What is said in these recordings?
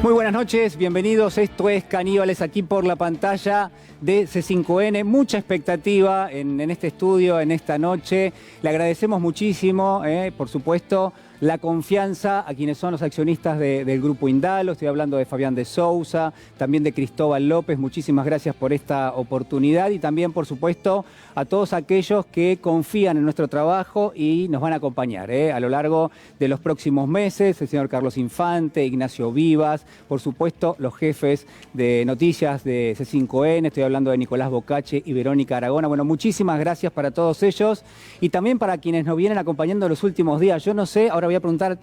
Muy buenas noches, bienvenidos. Esto es Caníbales, aquí por la pantalla de C5N. Mucha expectativa en este estudio, en esta noche. Le agradecemos muchísimo, por supuesto, la confianza a quienes son los accionistas del Grupo Indalo. Estoy hablando de Fabián de Sousa, también de Cristóbal López. Muchísimas gracias por esta oportunidad y también, por supuesto, a todos aquellos que confían en nuestro trabajo y nos van a acompañar a lo largo de los próximos meses. El señor Carlos Infante, Ignacio Vivas, por supuesto, los jefes de noticias de C5N. Estoy hablando de Nicolás Bocache y Verónica Aragona. Bueno, muchísimas gracias para todos ellos y también para quienes nos vienen acompañando en los últimos días. Yo no sé, ahora voy a preguntar,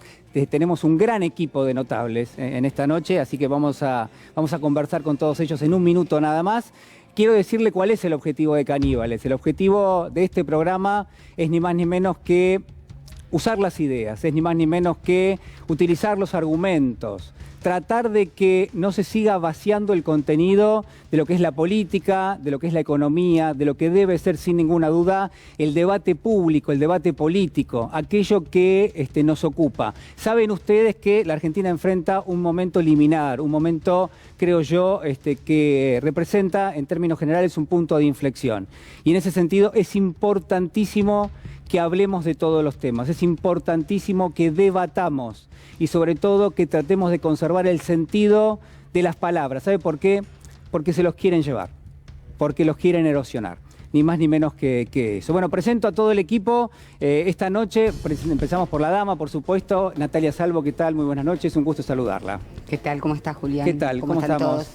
tenemos un gran equipo de notables en esta noche, así que vamos a conversar con todos ellos en un minuto nada más. Quiero decirle cuál es el objetivo de Caníbales. El objetivo de este programa es ni más ni menos que usar las ideas, es ni más ni menos que utilizar los argumentos, tratar de que no se siga vaciando el contenido de lo que es la política, de lo que es la economía, de lo que debe ser sin ninguna duda el debate público, el debate político, aquello que nos ocupa. Saben ustedes que la Argentina enfrenta un momento liminar, un momento, creo yo, que representa en términos generales un punto de inflexión. Y en ese sentido es importantísimo que hablemos de todos los temas, es importantísimo que debatamos y sobre todo que tratemos de conservar el sentido de las palabras. ¿Sabe por qué? Porque se los quieren llevar, porque los quieren erosionar, ni más ni menos que eso. Bueno, presento a todo el equipo esta noche, empezamos por la dama, por supuesto, Natalia Salvo, ¿qué tal? Muy buenas noches, un gusto saludarla. ¿Qué tal? ¿Cómo estás, Julián? ¿Qué tal? ¿Cómo están estamos? todos?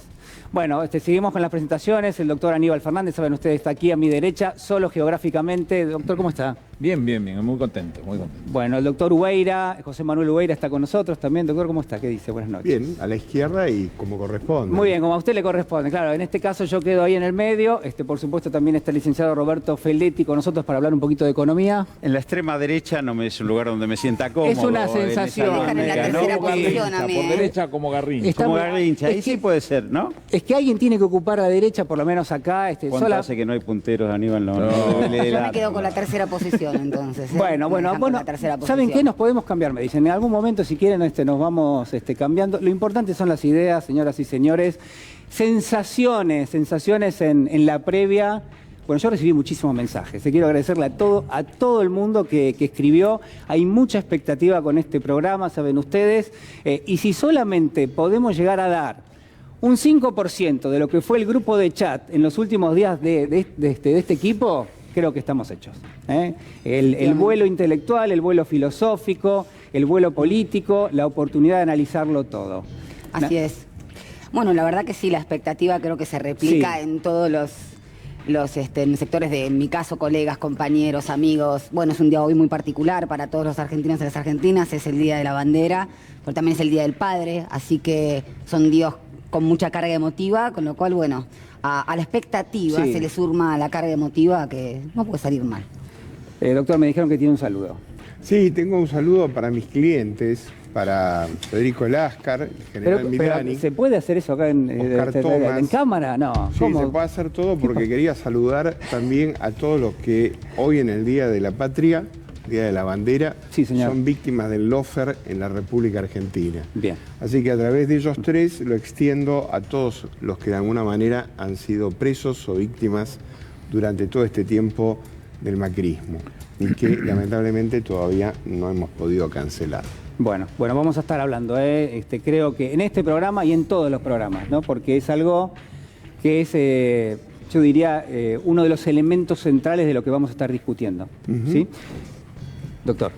Bueno, seguimos con las presentaciones. El doctor Aníbal Fernández, saben ustedes, está aquí a mi derecha, solo geográficamente. Doctor, ¿cómo está? Bien, bien, bien, muy contento, muy contento. Bueno, el doctor Ubeira, José Manuel Ubeira está con nosotros también. Doctor, ¿cómo está? ¿Qué dice? Buenas noches. Bien, a la izquierda y como corresponde. Muy bien, como a usted le corresponde. Claro, en este caso yo quedo ahí en el medio. Por supuesto también está el licenciado Roberto Feletti con nosotros para hablar un poquito de economía. En la extrema derecha no es un lugar donde me sienta cómodo. Es una sensación. Me dejan en la tercera posición a mí, Por derecha como Garrincha. Como Garrincha, ahí sí puede ser, ¿no? Es que alguien tiene que ocupar la derecha, por lo menos acá. ¿Cuánto hace que no hay punteros, Aníbal? No. Yo me quedo con la tercera posición, entonces. Bueno, La tercera ¿saben posición. qué? Nos podemos cambiar, me dicen. En algún momento, si quieren, nos vamos cambiando. Lo importante son las ideas, señoras y señores. Sensaciones en la previa. Bueno, yo recibí muchísimos mensajes. Quiero agradecerle a todo el mundo que escribió. Hay mucha expectativa con este programa, saben ustedes. Y si solamente podemos llegar a dar un 5% de lo que fue el grupo de chat en los últimos días de este equipo, creo que estamos hechos. El vuelo intelectual, el vuelo filosófico, el vuelo político, la oportunidad de analizarlo todo. Así es. Bueno, la verdad que sí, la expectativa creo que se replica en todos los en sectores de, en mi caso, colegas, compañeros, amigos. Bueno, es un día hoy muy particular para todos los argentinos y las argentinas, es el Día de la Bandera, pero también es el Día del Padre, así que son días con mucha carga emotiva, con lo cual, bueno, a la expectativa se le suma la carga emotiva que no puede salir mal. Doctor, me dijeron que tiene un saludo. Sí, tengo un saludo para mis clientes, para Federico Láscar, el general Milani. ¿Se puede hacer eso acá en cámara? No. Sí, ¿cómo? se puede hacer todo porque quería saludar también a todos los que hoy en el Día de la Patria, Día de la Bandera, sí, señor, son víctimas del lofer en la República Argentina. Bien. Así que a través de ellos tres lo extiendo a todos los que de alguna manera han sido presos o víctimas durante todo este tiempo del macrismo y que lamentablemente todavía no hemos podido cancelar. Bueno, vamos a estar hablando, creo que en este programa y en todos los programas, ¿no? Porque es algo que es, yo diría, uno de los elementos centrales de lo que vamos a estar discutiendo. ¿Sí? Doctor.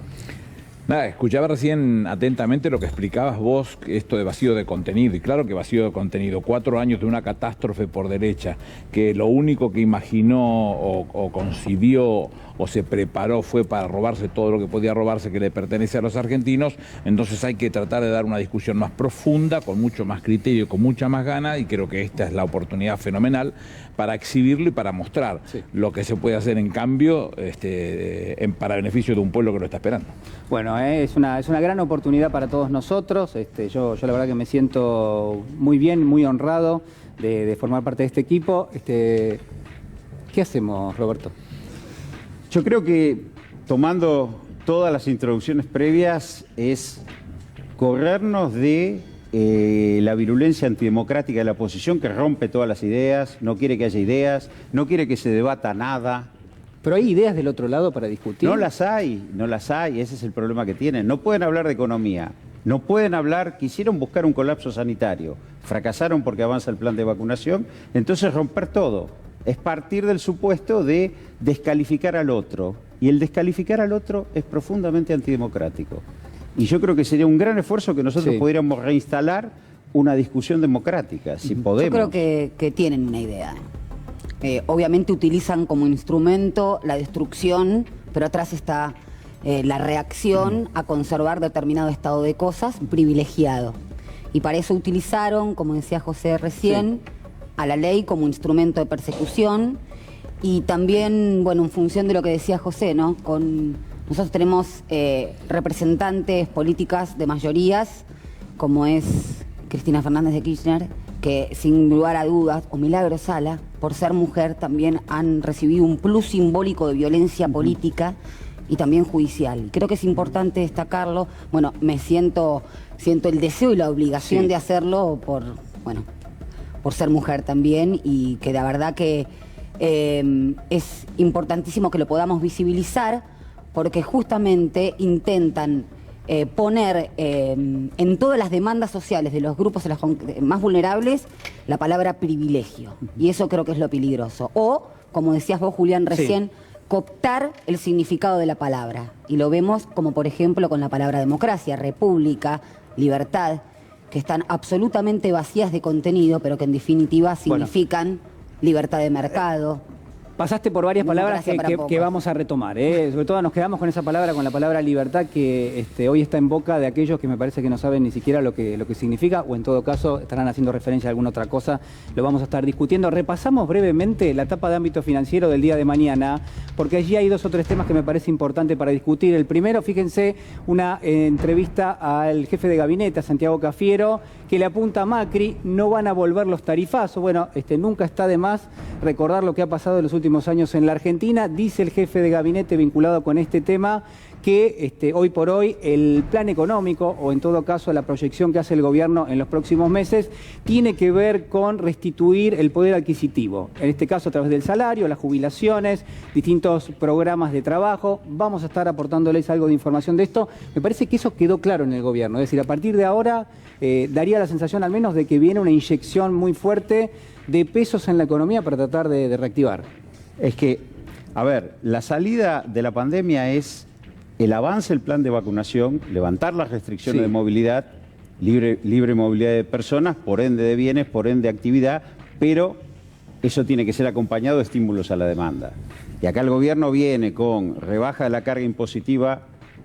Nada, escuchaba recién atentamente lo que explicabas vos, esto de vacío de contenido, y claro que vacío de contenido, 4 años de una catástrofe por derecha, que lo único que imaginó o concibió o se preparó fue para robarse todo lo que podía robarse que le pertenece a los argentinos. Entonces hay que tratar de dar una discusión más profunda, con mucho más criterio, con mucha más gana, y creo que esta es la oportunidad fenomenal para exhibirlo y para mostrar lo que se puede hacer en cambio para beneficio de un pueblo que lo está esperando. Bueno, es una gran oportunidad para todos nosotros. Yo la verdad que me siento muy bien, muy honrado de formar parte de este equipo. ¿Qué hacemos, Roberto? Yo creo que, tomando todas las introducciones previas, es corrernos de la virulencia antidemocrática de la oposición, que rompe todas las ideas, no quiere que haya ideas, no quiere que se debata nada. Pero hay ideas del otro lado para discutir. No las hay, ese es el problema que tienen. No pueden hablar de economía, no pueden hablar, quisieron buscar un colapso sanitario, fracasaron porque avanza el plan de vacunación, entonces romper todo. Es partir del supuesto de descalificar al otro, y el descalificar al otro es profundamente antidemocrático. Y yo creo que sería un gran esfuerzo que nosotros pudiéramos reinstalar una discusión democrática, si podemos. Yo creo que tienen una idea. Obviamente utilizan como instrumento la destrucción, pero atrás está la reacción a conservar determinado estado de cosas privilegiado. Y para eso utilizaron, como decía José recién, a la ley como instrumento de persecución. Y también, bueno, en función de lo que decía José, ¿no? Nosotros tenemos representantes políticas de mayorías, como es Cristina Fernández de Kirchner, que sin lugar a dudas, o Milagros Sala, por ser mujer, también han recibido un plus simbólico de violencia política y también judicial. Creo que es importante destacarlo. Bueno, siento el deseo y la obligación de hacerlo por ser mujer también, y que la verdad que es importantísimo que lo podamos visibilizar, porque justamente intentan poner en todas las demandas sociales de los grupos más vulnerables la palabra privilegio. Y eso creo que es lo peligroso. O, como decías vos, Julián, recién, cooptar el significado de la palabra. Y lo vemos como, por ejemplo, con la palabra democracia, república, libertad, que están absolutamente vacías de contenido, pero que en definitiva significan libertad de mercado. Pasaste por varias palabras que vamos a retomar, ¿eh? Sobre todo nos quedamos con esa palabra, con la palabra libertad, que hoy está en boca de aquellos que me parece que no saben ni siquiera lo que significa, o en todo caso estarán haciendo referencia a alguna otra cosa. Lo vamos a estar discutiendo. Repasamos brevemente la etapa de ámbito financiero del día de mañana, porque allí hay 2 o 3 temas que me parece importante para discutir. El primero, fíjense, una entrevista al jefe de gabinete, a Santiago Cafiero, que le apunta a Macri: no van a volver los tarifazos. Bueno, nunca está de más recordar lo que ha pasado en los últimos años en la Argentina. Dice el jefe de gabinete vinculado con este tema que hoy por hoy el plan económico, o en todo caso la proyección que hace el gobierno en los próximos meses, tiene que ver con restituir el poder adquisitivo. En este caso a través del salario, las jubilaciones, distintos programas de trabajo. Vamos a estar aportándoles algo de información de esto. Me parece que eso quedó claro en el gobierno. Es decir, a partir de ahora daría la sensación al menos de que viene una inyección muy fuerte de pesos en la economía para tratar de reactivar. Es que, a ver, la salida de la pandemia es el avance del plan de vacunación, levantar las restricciones de movilidad, libre movilidad de personas, por ende de bienes, por ende de actividad, pero eso tiene que ser acompañado de estímulos a la demanda. Y acá el gobierno viene con rebaja de la carga impositiva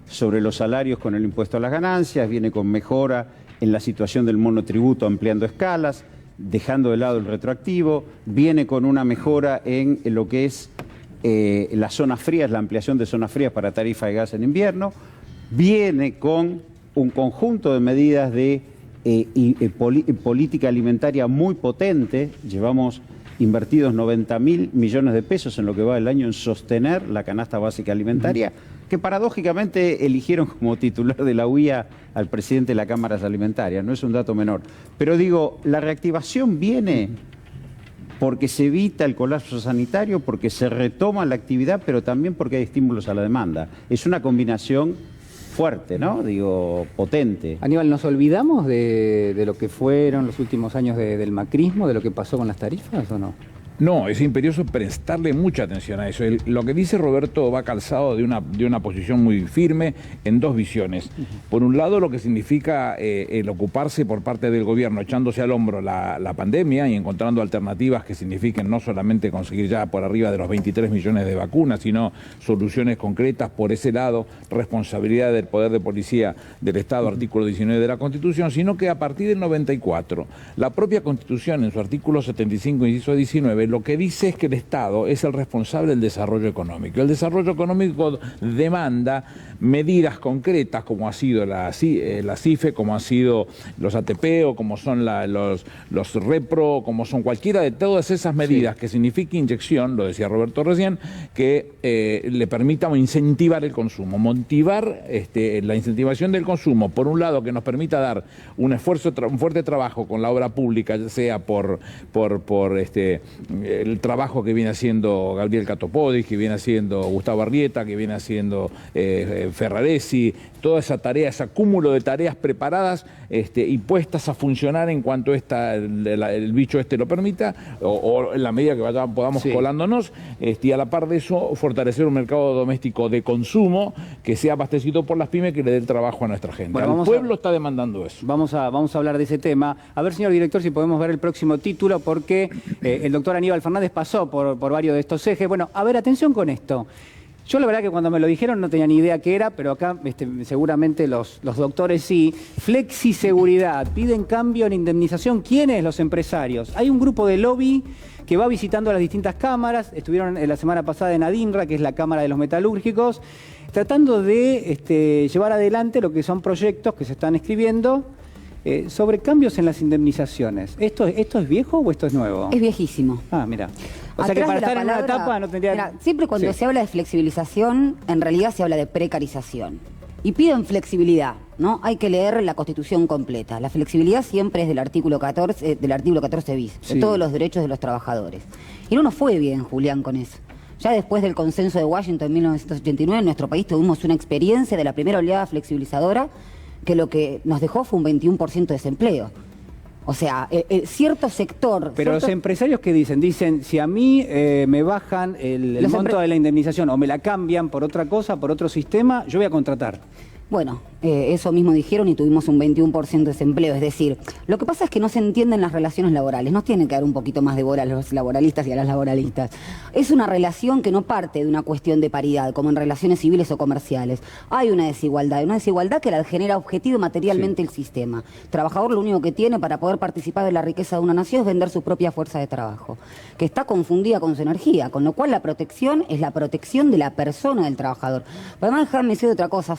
sobre los salarios con el impuesto a las ganancias, viene con mejora en la situación del monotributo ampliando escalas, dejando de lado el retroactivo, viene con una mejora en lo que es las zonas frías, la ampliación de zonas frías para tarifa de gas en invierno, viene con un conjunto de medidas de política alimentaria muy potente. Llevamos invertidos 90.000 millones de pesos en lo que va del año en sostener la canasta básica alimentaria, que paradójicamente eligieron como titular de la UIA al presidente de la Cámara Alimentaria, no es un dato menor. Pero digo, la reactivación viene porque se evita el colapso sanitario, porque se retoma la actividad, pero también porque hay estímulos a la demanda. Es una combinación fuerte, ¿no? Digo, potente. Aníbal, ¿nos olvidamos de lo que fueron los últimos años del macrismo, de lo que pasó con las tarifas o no? No, es imperioso prestarle mucha atención a eso. Lo que dice Roberto va calzado de una posición muy firme en 2 visiones. Por un lado, lo que significa el ocuparse por parte del gobierno, echándose al hombro la pandemia y encontrando alternativas que signifiquen no solamente conseguir ya por arriba de los 23 millones de vacunas, sino soluciones concretas por ese lado, responsabilidad del Poder de Policía del Estado, artículo 19 de la Constitución, sino que a partir del 94, la propia Constitución, en su artículo 75, inciso 19, lo que dice es que el Estado es el responsable del desarrollo económico. El desarrollo económico demanda medidas concretas, como ha sido la CIFE, como han sido los ATP, o como son los REPRO, como son cualquiera de todas esas medidas que signifique inyección, lo decía Roberto recién, que le permita incentivar el consumo, motivar la incentivación del consumo, por un lado, que nos permita dar un fuerte trabajo con la obra pública, ya sea por el trabajo que viene haciendo Gabriel Catopodis, que viene haciendo Gustavo Arrieta, que viene haciendo Ferraresi, toda esa tarea, ese acúmulo de tareas preparadas y puestas a funcionar en cuanto el bicho lo permita, o en la medida que podamos colándonos, y a la par de eso fortalecer un mercado doméstico de consumo que sea abastecido por las pymes, que le dé el trabajo a nuestra gente. Bueno, el pueblo está demandando eso. Vamos a hablar de ese tema. A ver, señor director, si podemos ver el próximo título, porque el doctor Aníbal Fernández pasó por varios de estos ejes. Bueno, a ver, atención con esto. Yo la verdad que cuando me lo dijeron no tenía ni idea qué era, pero acá seguramente los doctores sí. Flexiseguridad, piden cambio en indemnización. ¿Quiénes? Los empresarios. Hay un grupo de lobby que va visitando las distintas cámaras. Estuvieron la semana pasada en ADINRA, que es la Cámara de los Metalúrgicos, tratando de llevar adelante lo que son proyectos que se están escribiendo sobre cambios en las indemnizaciones. ¿Esto es viejo o esto es nuevo? Es viejísimo. Ah, mira. O sea que para estar en una etapa no tendría... Mira, siempre cuando se habla de flexibilización, en realidad se habla de precarización. Y piden flexibilidad, ¿no? Hay que leer la Constitución completa. La flexibilidad siempre es del artículo 14 bis, de todos los derechos de los trabajadores. Y no nos fue bien, Julián, con eso. Ya después del consenso de Washington en 1989, en nuestro país tuvimos una experiencia de la primera oleada flexibilizadora que lo que nos dejó fue un 21% de desempleo. O sea, cierto sector... Pero los empresarios, ¿qué dicen? Dicen, si a mí me bajan el monto de la indemnización o me la cambian por otra cosa, por otro sistema, yo voy a contratar. Bueno, eso mismo dijeron y tuvimos un 21% de desempleo. Es decir, lo que pasa es que no se entienden las relaciones laborales. Nos tienen que dar un poquito más de bola a los laboralistas y a las laboralistas. Es una relación que no parte de una cuestión de paridad, como en relaciones civiles o comerciales. Hay una desigualdad que la genera objetivo materialmente el sistema. El trabajador lo único que tiene para poder participar de la riqueza de una nación es vender su propia fuerza de trabajo, que está confundida con su energía, con lo cual la protección es la protección de la persona del trabajador. Además, dejarme decir otra cosa,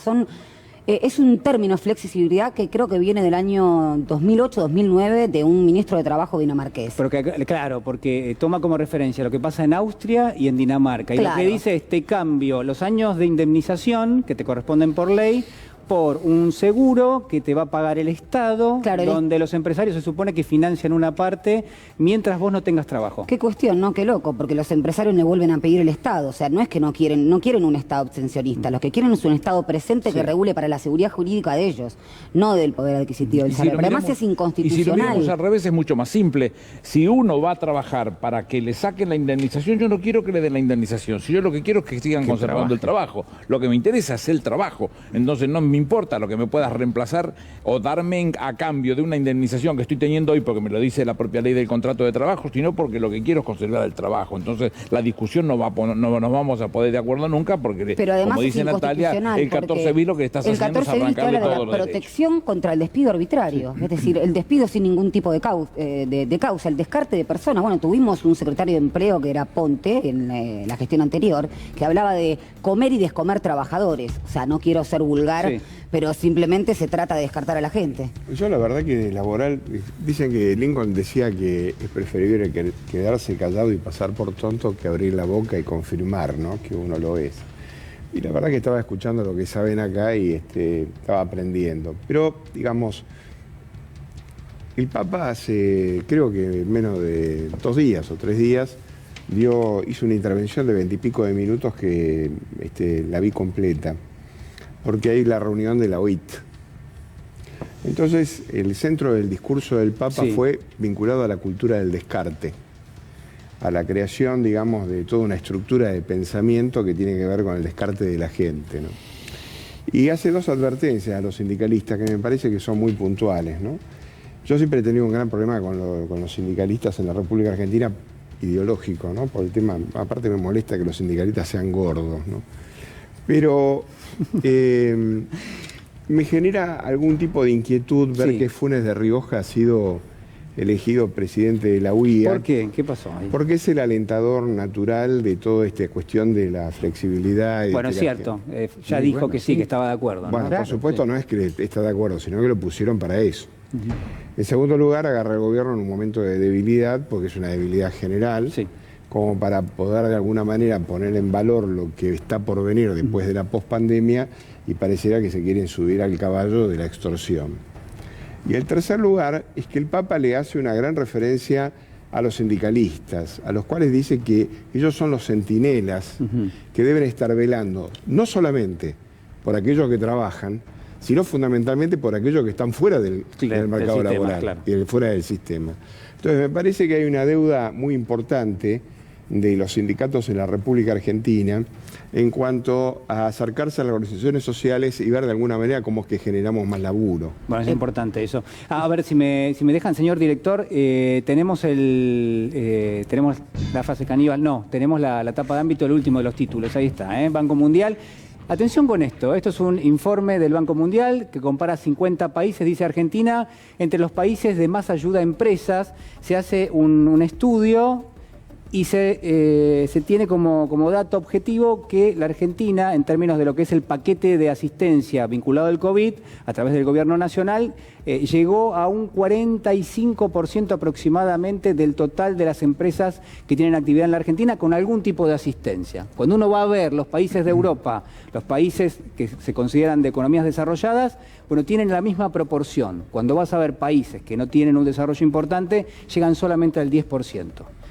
es un término, flexibilidad, que creo que viene del año 2008-2009 de un ministro de Trabajo dinamarqués. Pero claro, porque toma como referencia lo que pasa en Austria y en Dinamarca. Y lo que dice es, te cambio los años de indemnización que te corresponden por ley por un seguro que te va a pagar el Estado, donde los empresarios se supone que financian una parte mientras vos no tengas trabajo. Qué cuestión, ¿no? Qué loco, porque los empresarios le vuelven a pedir el Estado. O sea, no es que no quieren un Estado abstencionista, lo que quieren es un Estado presente que regule para la seguridad jurídica de ellos, no del poder adquisitivo del salario. Pero además es inconstitucional. Y si lo miramos al revés es mucho más simple. Si uno va a trabajar para que le saquen la indemnización, yo no quiero que le den la indemnización. Si yo lo que quiero es que sigan conservando el trabajo. Lo que me interesa es el trabajo. Entonces no me importa lo que me puedas reemplazar o darme a cambio de una indemnización que estoy teniendo hoy porque me lo dice la propia ley del contrato de trabajo, sino porque lo que quiero es conservar el trabajo. Entonces la discusión no nos vamos a poder de acuerdo nunca porque, como dice Natalia, el 14 bis lo que estás haciendo es arrancarle todo lo protección contra el despido arbitrario, es decir, el despido sin ningún tipo de causa, el descarte de personas. Bueno, tuvimos un secretario de Empleo que era Ponte en la gestión anterior, que hablaba de comer y descomer trabajadores. O sea, no quiero ser vulgar, pero simplemente se trata de descartar a la gente. Yo la verdad que de laboral, dicen que Lincoln decía que es preferible quedarse callado y pasar por tonto que abrir la boca y confirmar, ¿no?, que uno lo es. Y la verdad que estaba escuchando lo que saben acá y estaba aprendiendo. Pero, digamos, el Papa hace, creo que menos de 2 días o 3 días, hizo una intervención de 20 y pico de minutos que la vi completa, porque hay la reunión de la OIT. Entonces, el centro del discurso del Papa fue vinculado a la cultura del descarte, a la creación, digamos, de toda una estructura de pensamiento que tiene que ver con el descarte de la gente, ¿no? Y hace 2 advertencias a los sindicalistas que me parece que son muy puntuales, ¿no? Yo siempre he tenido un gran problema con los sindicalistas en la República Argentina, ideológico, ¿no? Por el tema, aparte me molesta que los sindicalistas sean gordos, ¿no? Pero me genera algún tipo de inquietud ver que Funes de Rioja ha sido elegido presidente de la UIA. ¿Por qué? ¿Qué pasó ahí? Porque es el alentador natural de toda esta cuestión de la flexibilidad. Y Bueno, es cierto, ya Y dijo bueno, que sí, que estaba de acuerdo, ¿no? Bueno, Claro, por supuesto no es que está de acuerdo, sino que lo pusieron para eso. En segundo lugar, agarra el gobierno en un momento de debilidad, porque es una debilidad general, Sí. como para poder de alguna manera poner en valor lo que está por venir después de la pospandemia, y pareciera que se quieren subir al caballo de la extorsión. Y el tercer lugar es que el Papa le hace una gran referencia a los sindicalistas, a los cuales dice que ellos son los centinelas que deben estar velando no solamente por aquellos que trabajan, sino fundamentalmente por aquellos que están fuera del mercado sistema, laboral, claro. y fuera del sistema. Entonces me parece que hay una deuda muy importante de los sindicatos en la República Argentina en cuanto a acercarse a las organizaciones sociales y ver de alguna manera cómo es que generamos más laburo. Bueno, es importante eso. A ver, si me dejan, señor director, tenemos tenemos la frase caníbal, no, tenemos la tapa de ámbito, el último de los títulos, ahí está, Banco Mundial. Atención con esto es un informe del Banco Mundial que compara 50 países, dice Argentina, entre los países de más ayuda a empresas, se hace un estudio y se tiene como dato objetivo que la Argentina, en términos de lo que es el paquete de asistencia vinculado al COVID, a través del gobierno nacional, llegó a un 45% aproximadamente del total de las empresas que tienen actividad en la Argentina con algún tipo de asistencia. Cuando uno va a ver los países de Europa, los países que se consideran de economías desarrolladas, bueno, tienen la misma proporción. Cuando vas a ver países que no tienen un desarrollo importante, llegan solamente al 10%.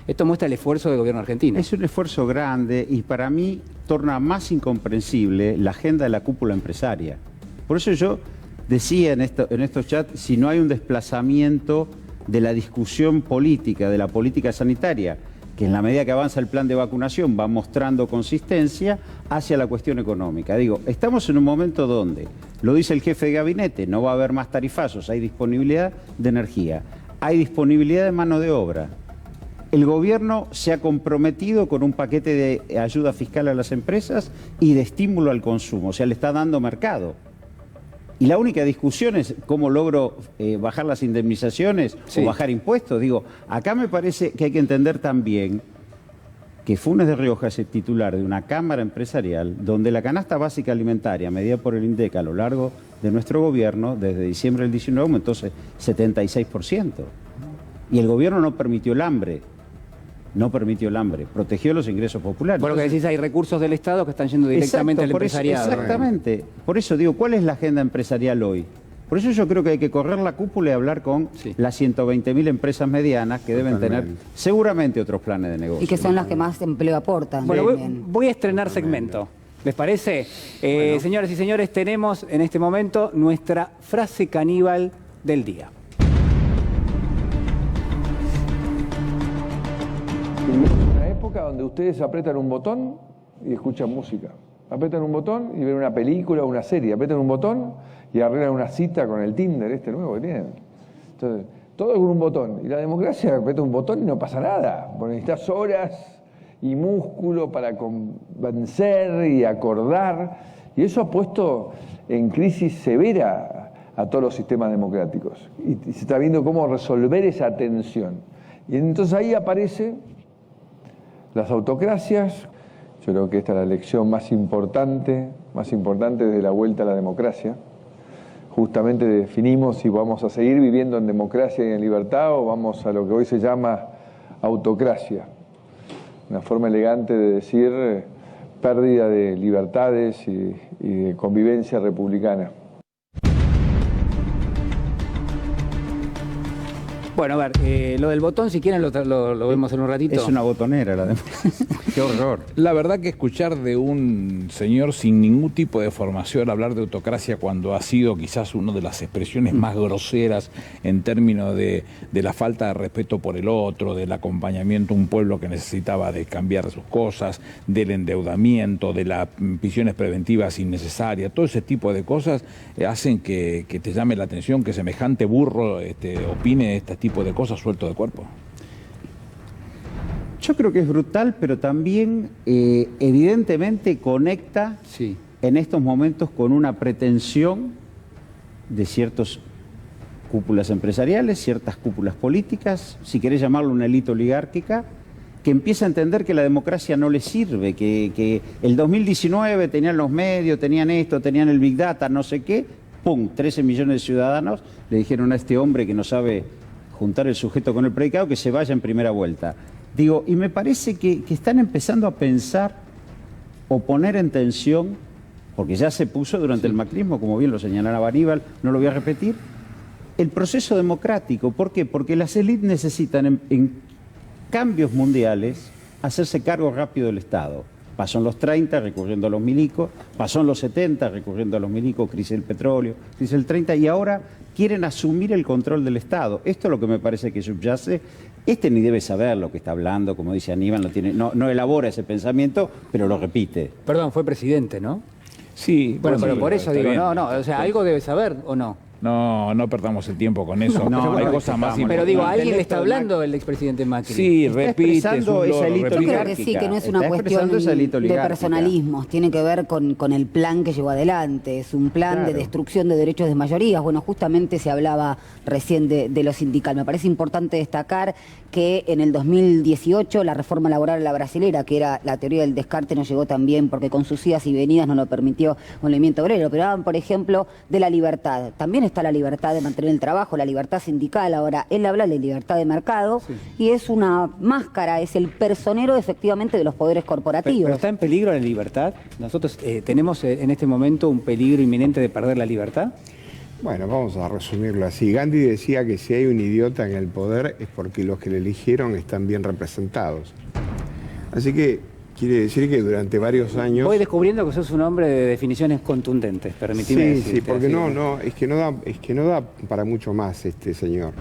Esto muestra el esfuerzo del gobierno argentino. Es un esfuerzo grande y para mí torna más incomprensible la agenda de la cúpula empresaria. Por eso yo decía en estos chats, si no hay un desplazamiento de la discusión política, de la política sanitaria, que en la medida que avanza el plan de vacunación va mostrando consistencia hacia la cuestión económica. Digo, estamos en un momento donde, lo dice el jefe de gabinete, no va a haber más tarifazos, hay disponibilidad de energía, hay disponibilidad de mano de obra. El gobierno se ha comprometido con un paquete de ayuda fiscal a las empresas y de estímulo al consumo, o sea, le está dando mercado. Y la única discusión es cómo logro bajar las indemnizaciones o bajar impuestos. Digo, acá me parece que hay que entender también que Funes de Rioja es el titular de una cámara empresarial donde la canasta básica alimentaria medida por el INDEC a lo largo de nuestro gobierno, desde diciembre del 19, aumentó 76%. Y el gobierno no permitió el hambre. Protegió los ingresos populares. Por lo que decís, hay recursos del Estado que están yendo directamente al empresariado. Exactamente. Por eso digo, ¿cuál es la agenda empresarial hoy? Por eso yo creo que hay que correr la cúpula y hablar con las 120.000 empresas medianas que deben tener seguramente otros planes de negocio. Y que son las que más empleo aportan. Bueno, voy a estrenar segmento. ¿Les parece? Señoras y señores, tenemos en este momento nuestra frase caníbal del día. Una época donde ustedes apretan un botón y escuchan música. Apretan un botón y ven una película o una serie. Apretan un botón y arreglan una cita con el Tinder nuevo que tienen. Entonces, todo con un botón. Y la democracia aprieta un botón y no pasa nada. Porque necesitas horas y músculo para convencer y acordar. Y eso ha puesto en crisis severa a todos los sistemas democráticos. Y se está viendo cómo resolver esa tensión. Y entonces ahí aparece las autocracias. Yo creo que esta es la lección más importante de la vuelta a la democracia. Justamente definimos si vamos a seguir viviendo en democracia y en libertad o vamos a lo que hoy se llama autocracia. Una forma elegante de decir pérdida de libertades y de convivencia republicana. Bueno, a ver, lo del botón, si quieren lo vemos en un ratito. Es una botonera la democracia. Qué horror. La verdad que escuchar de un señor sin ningún tipo de formación hablar de autocracia cuando ha sido quizás una de las expresiones más groseras en términos de la falta de respeto por el otro, del acompañamiento a un pueblo que necesitaba de cambiar sus cosas, del endeudamiento, de las prisiones preventivas innecesarias, todo ese tipo de cosas hacen que te llame la atención que semejante burro opine este tipo de cosas suelto de cuerpo. Yo creo que es brutal, pero también evidentemente conecta en estos momentos con una pretensión de ciertos cúpulas empresariales, ciertas cúpulas políticas, si querés llamarlo una élite oligárquica, que empieza a entender que la democracia no le sirve, que el 2019 tenían los medios, tenían esto, tenían el Big Data, no sé qué, ¡pum!, 13 millones de ciudadanos le dijeron a este hombre que no sabe juntar el sujeto con el predicado que se vaya en primera vuelta. Digo, y me parece que están empezando a pensar o poner en tensión, porque ya se puso durante el macrismo, como bien lo señalaba Aníbal, no lo voy a repetir, el proceso democrático. ¿Por qué? Porque las élites necesitan en cambios mundiales hacerse cargo rápido del Estado. Pasó en los 30 recurriendo a los milicos, pasó en los 70 recurriendo a los milicos, crisis del petróleo, crisis del 30, y ahora quieren asumir el control del Estado. Esto es lo que me parece que subyace. Este ni debe saber lo que está hablando, como dice Aníbal, no elabora ese pensamiento, pero lo repite. Perdón, fue presidente, ¿no? Sí, Bueno, pero por eso digo, bien. o sea, algo debe saber o no. No perdamos el tiempo con eso. No, hay no, cosas más estamos. importantes. Pero digo, el alguien le electo está de hablando el expresidente Macri. Sí, Está repite. expresando esa élite Yo creo que oligárquica. sí, que no es una Está cuestión expresando esa élite de oligárquica. personalismos, tiene que ver con el plan que llevó adelante, es un plan de Claro. destrucción de derechos de mayorías. Bueno, justamente se hablaba recién de lo sindical. Me parece importante destacar que en el 2018 la reforma laboral a la brasilera, que era la teoría del descarte, no llegó tan bien porque con sus idas y venidas no lo permitió el movimiento obrero, pero hablan, por ejemplo, de la libertad. También está la libertad de mantener el trabajo, la libertad sindical. Ahora, él habla de libertad de mercado y es una máscara, es el personero efectivamente de los poderes corporativos. Pero está en peligro la libertad. Nosotros tenemos en este momento un peligro inminente de perder la libertad. Bueno, vamos a resumirlo así. Gandhi decía que si hay un idiota en el poder es porque los que le eligieron están bien representados. Así que quiere decir que durante varios años... Voy descubriendo que sos un hombre de definiciones contundentes, permitime Sí, decirte, sí, porque así. es que no da para mucho más este señor.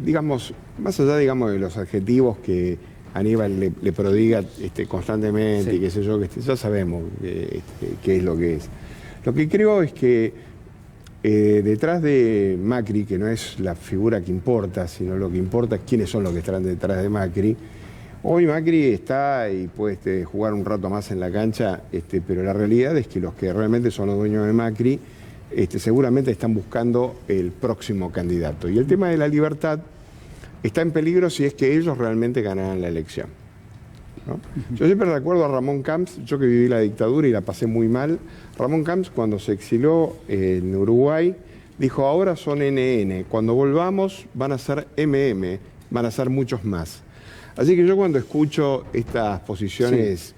Digamos, más allá, digamos, de los adjetivos que Aníbal le prodiga constantemente, Sí. y qué sé yo, ya sabemos qué es lo que es. Lo que creo es que detrás de Macri, que no es la figura que importa, sino lo que importa es quiénes son los que están detrás de Macri. Hoy Macri está y puede jugar un rato más en la cancha, pero la realidad es que los que realmente son los dueños de Macri seguramente están buscando el próximo candidato. Y el tema de la libertad está en peligro si es que ellos realmente ganaran la elección, ¿no? Yo siempre recuerdo a Ramón Camps, yo que viví la dictadura y la pasé muy mal. Ramón Camps, cuando se exilió en Uruguay, dijo: ahora son NN, cuando volvamos van a ser MM, van a ser muchos más. Así que yo cuando escucho estas posiciones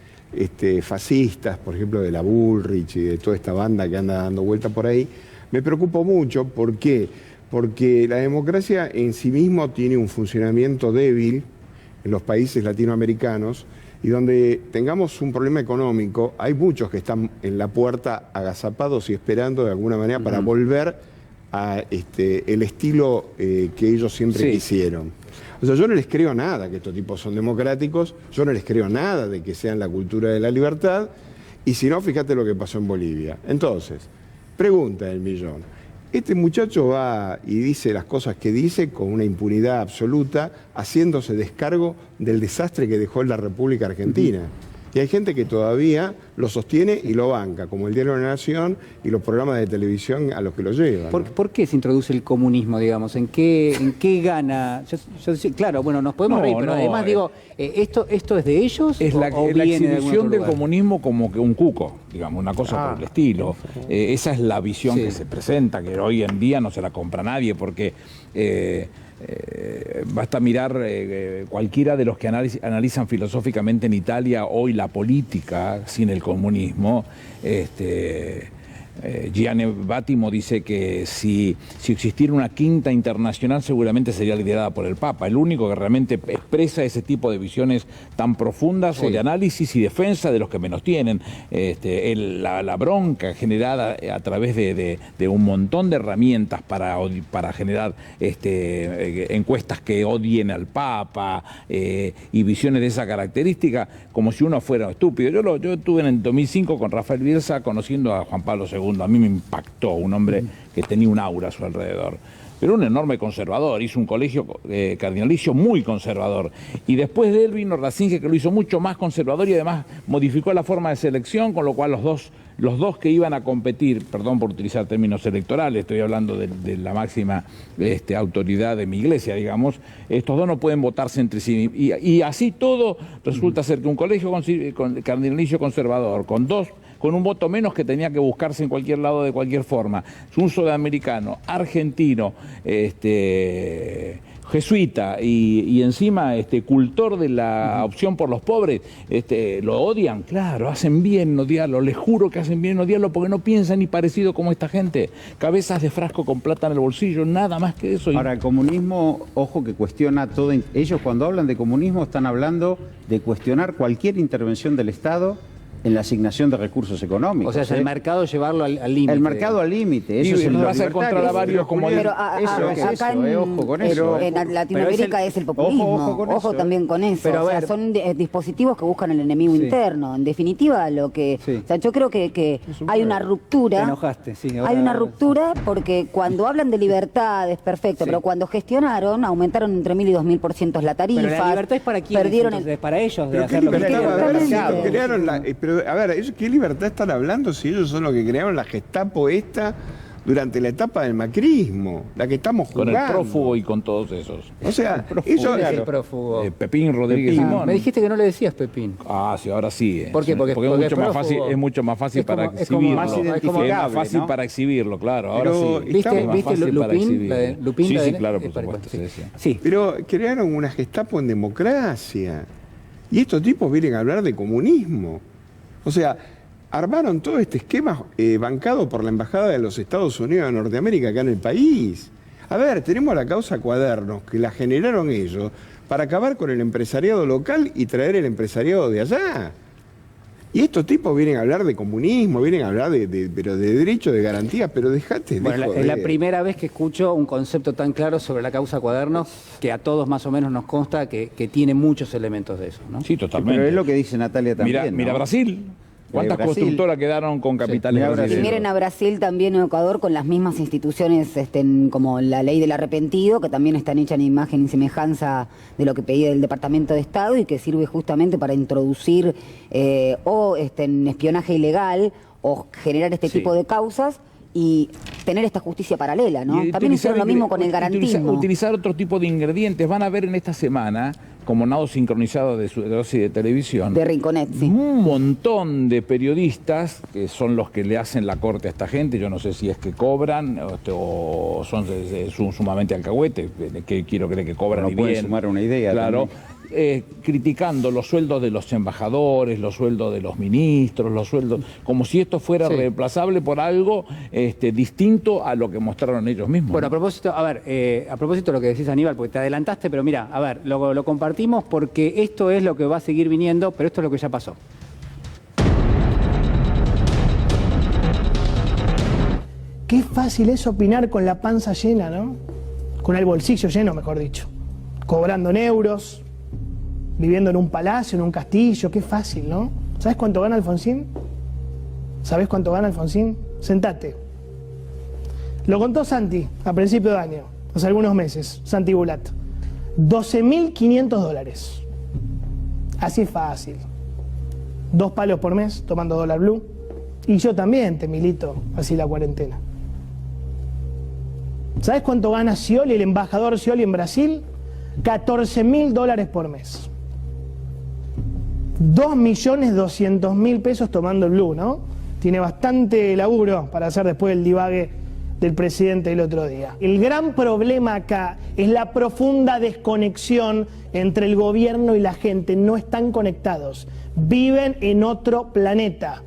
fascistas, por ejemplo de la Bullrich y de toda esta banda que anda dando vuelta por ahí, me preocupo mucho. ¿Por qué? Porque la democracia en sí mismo tiene un funcionamiento débil en los países latinoamericanos, y donde tengamos un problema económico, hay muchos que están en la puerta agazapados y esperando de alguna manera para volver a el estilo que ellos siempre quisieron. O sea, yo no les creo nada que estos tipos son democráticos, yo no les creo nada de que sean la cultura de la libertad, y si no, fíjate lo que pasó en Bolivia. Entonces, pregunta del millón. Este muchacho va y dice las cosas que dice con una impunidad absoluta, haciéndose descargo del desastre que dejó en la República Argentina. Y hay gente que todavía lo sostiene y lo banca, como el Diario de la Nación y los programas de televisión a los que lo llevan, ¿no? ¿Por qué se introduce el comunismo, digamos? ¿En qué gana? Claro, bueno, nos podemos reír, pero además digo, ¿esto es de ellos Es o la viene de algún exhibición otro del lugar? comunismo como que un cuco, digamos, una cosa por el estilo. Esa es la visión Sí. que se presenta, que hoy en día no se la compra nadie, porque basta mirar cualquiera de los que analizan filosóficamente en Italia hoy la política sin el comunismo. Gianni Battimo dice que si existiera una quinta internacional seguramente sería liderada por el Papa, el único que realmente expresa ese tipo de visiones tan profundas o de análisis y defensa de los que menos tienen. La bronca generada a través de un montón de herramientas para generar encuestas que odien al Papa y visiones de esa característica, como si uno fuera estúpido. Yo estuve en el 2005 con Rafael Bielsa conociendo a Juan Pablo II. A mí me impactó un hombre que tenía un aura a su alrededor, pero un enorme conservador. Hizo un colegio cardinalicio muy conservador, y después de él vino Ratzinger, que lo hizo mucho más conservador y además modificó la forma de selección, con lo cual los dos los dos que iban a competir, perdón por utilizar términos electorales, estoy hablando de la máxima autoridad de mi iglesia, digamos, estos dos no pueden votarse entre sí. Y así todo resulta ser que un colegio cardinalicio conservador, con un voto menos que tenía que buscarse en cualquier lado de cualquier forma, un sudamericano, argentino, jesuita y encima cultor de la opción por los pobres, lo odian, claro, hacen bien no odiarlo, les juro que hacen bien no odiarlo porque no piensan ni parecido como esta gente, cabezas de frasco con plata en el bolsillo, nada más que eso. Ahora, el comunismo, ojo que cuestiona todo, ellos cuando hablan de comunismo están hablando de cuestionar cualquier intervención del Estado en la asignación de recursos económicos. O sea, es el mercado llevarlo al límite. El mercado al límite. Eso es vas a encontrar a varios como Pero acá ojo con eso. En Latinoamérica es el populismo. Ojo también con eso. Pero, o sea, son dispositivos que buscan el enemigo interno. En definitiva, lo que... O sea, yo creo que hay una ruptura. Te enojaste, sí. Hay una ruptura porque cuando hablan de libertad es perfecto, pero cuando gestionaron, aumentaron entre 1.000 y 2.000% la tarifa. Pero la libertad es para quiénes, perdieron entonces, para ellos, de Pero qué hacer lo que libertad, quieran. crearon pero, a ver, ¿qué libertad están hablando si ellos son los que crearon la Gestapo esta durante la etapa del macrismo, la que estamos jugando? Con el prófugo y con todos esos. O sea, Eso ellos... es el prófugo. Pepín Rodríguez Simón. Me dijiste que no le decías Pepín. Ah, sí, ahora sí. ¿Por qué? Porque es mucho más fácil para Es exhibirlo. más fácil para exhibirlo, claro. Ahora Pero sí. ¿Viste Es más fácil para exhibirlo. Lupin? Sí, claro, por supuesto. Sí. Pero crearon una Gestapo en democracia. Y estos tipos vienen a hablar de comunismo. O sea, armaron todo este esquema bancado por la Embajada de los Estados Unidos de Norteamérica acá en el país. A ver, tenemos la causa Cuadernos, que la generaron ellos para acabar con el empresariado local y traer el empresariado de allá. Y estos tipos vienen a hablar de comunismo, vienen a hablar pero de derecho, de garantías, pero dejate de Bueno, joder. es la primera vez que escucho un concepto tan claro sobre la causa Cuadernos, que a todos más o menos nos consta que tiene muchos elementos de eso, ¿no? Sí, totalmente. Pero es lo que dice Natalia también. Mira Brasil. ¿Cuántas Brasil. constructoras quedaron con capitales Mira brasileños? Y miren a Brasil también en Ecuador con las mismas instituciones como la ley del arrepentido, que también están hechas en imagen y semejanza de lo que pedía el Departamento de Estado y que sirve justamente para introducir en espionaje ilegal o generar este tipo de causas y tener esta justicia paralela, ¿no? Y También hicieron lo mismo con el garantismo. Utilizar otro tipo de ingredientes. Van a ver en esta semana, como nado sincronizado de su dosis de televisión, De Rinconet, sí. un montón de periodistas que son los que le hacen la corte a esta gente. Yo no sé si es que cobran o son sumamente alcahuetes, que quiero creer que cobran No y pueden bien. sumar una idea Claro. también. Criticando los sueldos de los embajadores, los sueldos de los ministros, los sueldos, como si esto fuera reemplazable por algo distinto a lo que mostraron ellos mismos. Bueno, ¿no? a propósito de lo que decís, Aníbal, porque te adelantaste, pero mira, a ver, lo compartimos porque esto es lo que va a seguir viniendo, pero esto es lo que ya pasó. Qué fácil es opinar con la panza llena, ¿no? Con el bolsillo lleno, mejor dicho. Cobrando en euros, viviendo en un palacio, en un castillo, qué fácil, ¿no? ¿Sabes cuánto gana Alfonsín? ¿Sabes cuánto gana Alfonsín? Sentate. Lo contó Santi a principio de año, hace algunos meses, Santi Bulat. $12.500. Así es fácil. 2 palos por mes tomando dólar blue. Y yo también te milito así la cuarentena. ¿Sabes cuánto gana Scioli, el embajador Scioli en Brasil? $14.000 por mes. 2.200.000 pesos tomando el blue, ¿no? Tiene bastante laburo para hacer después el divague del presidente el otro día. El gran problema acá es la profunda desconexión entre el gobierno y la gente. No están conectados. Viven en otro planeta.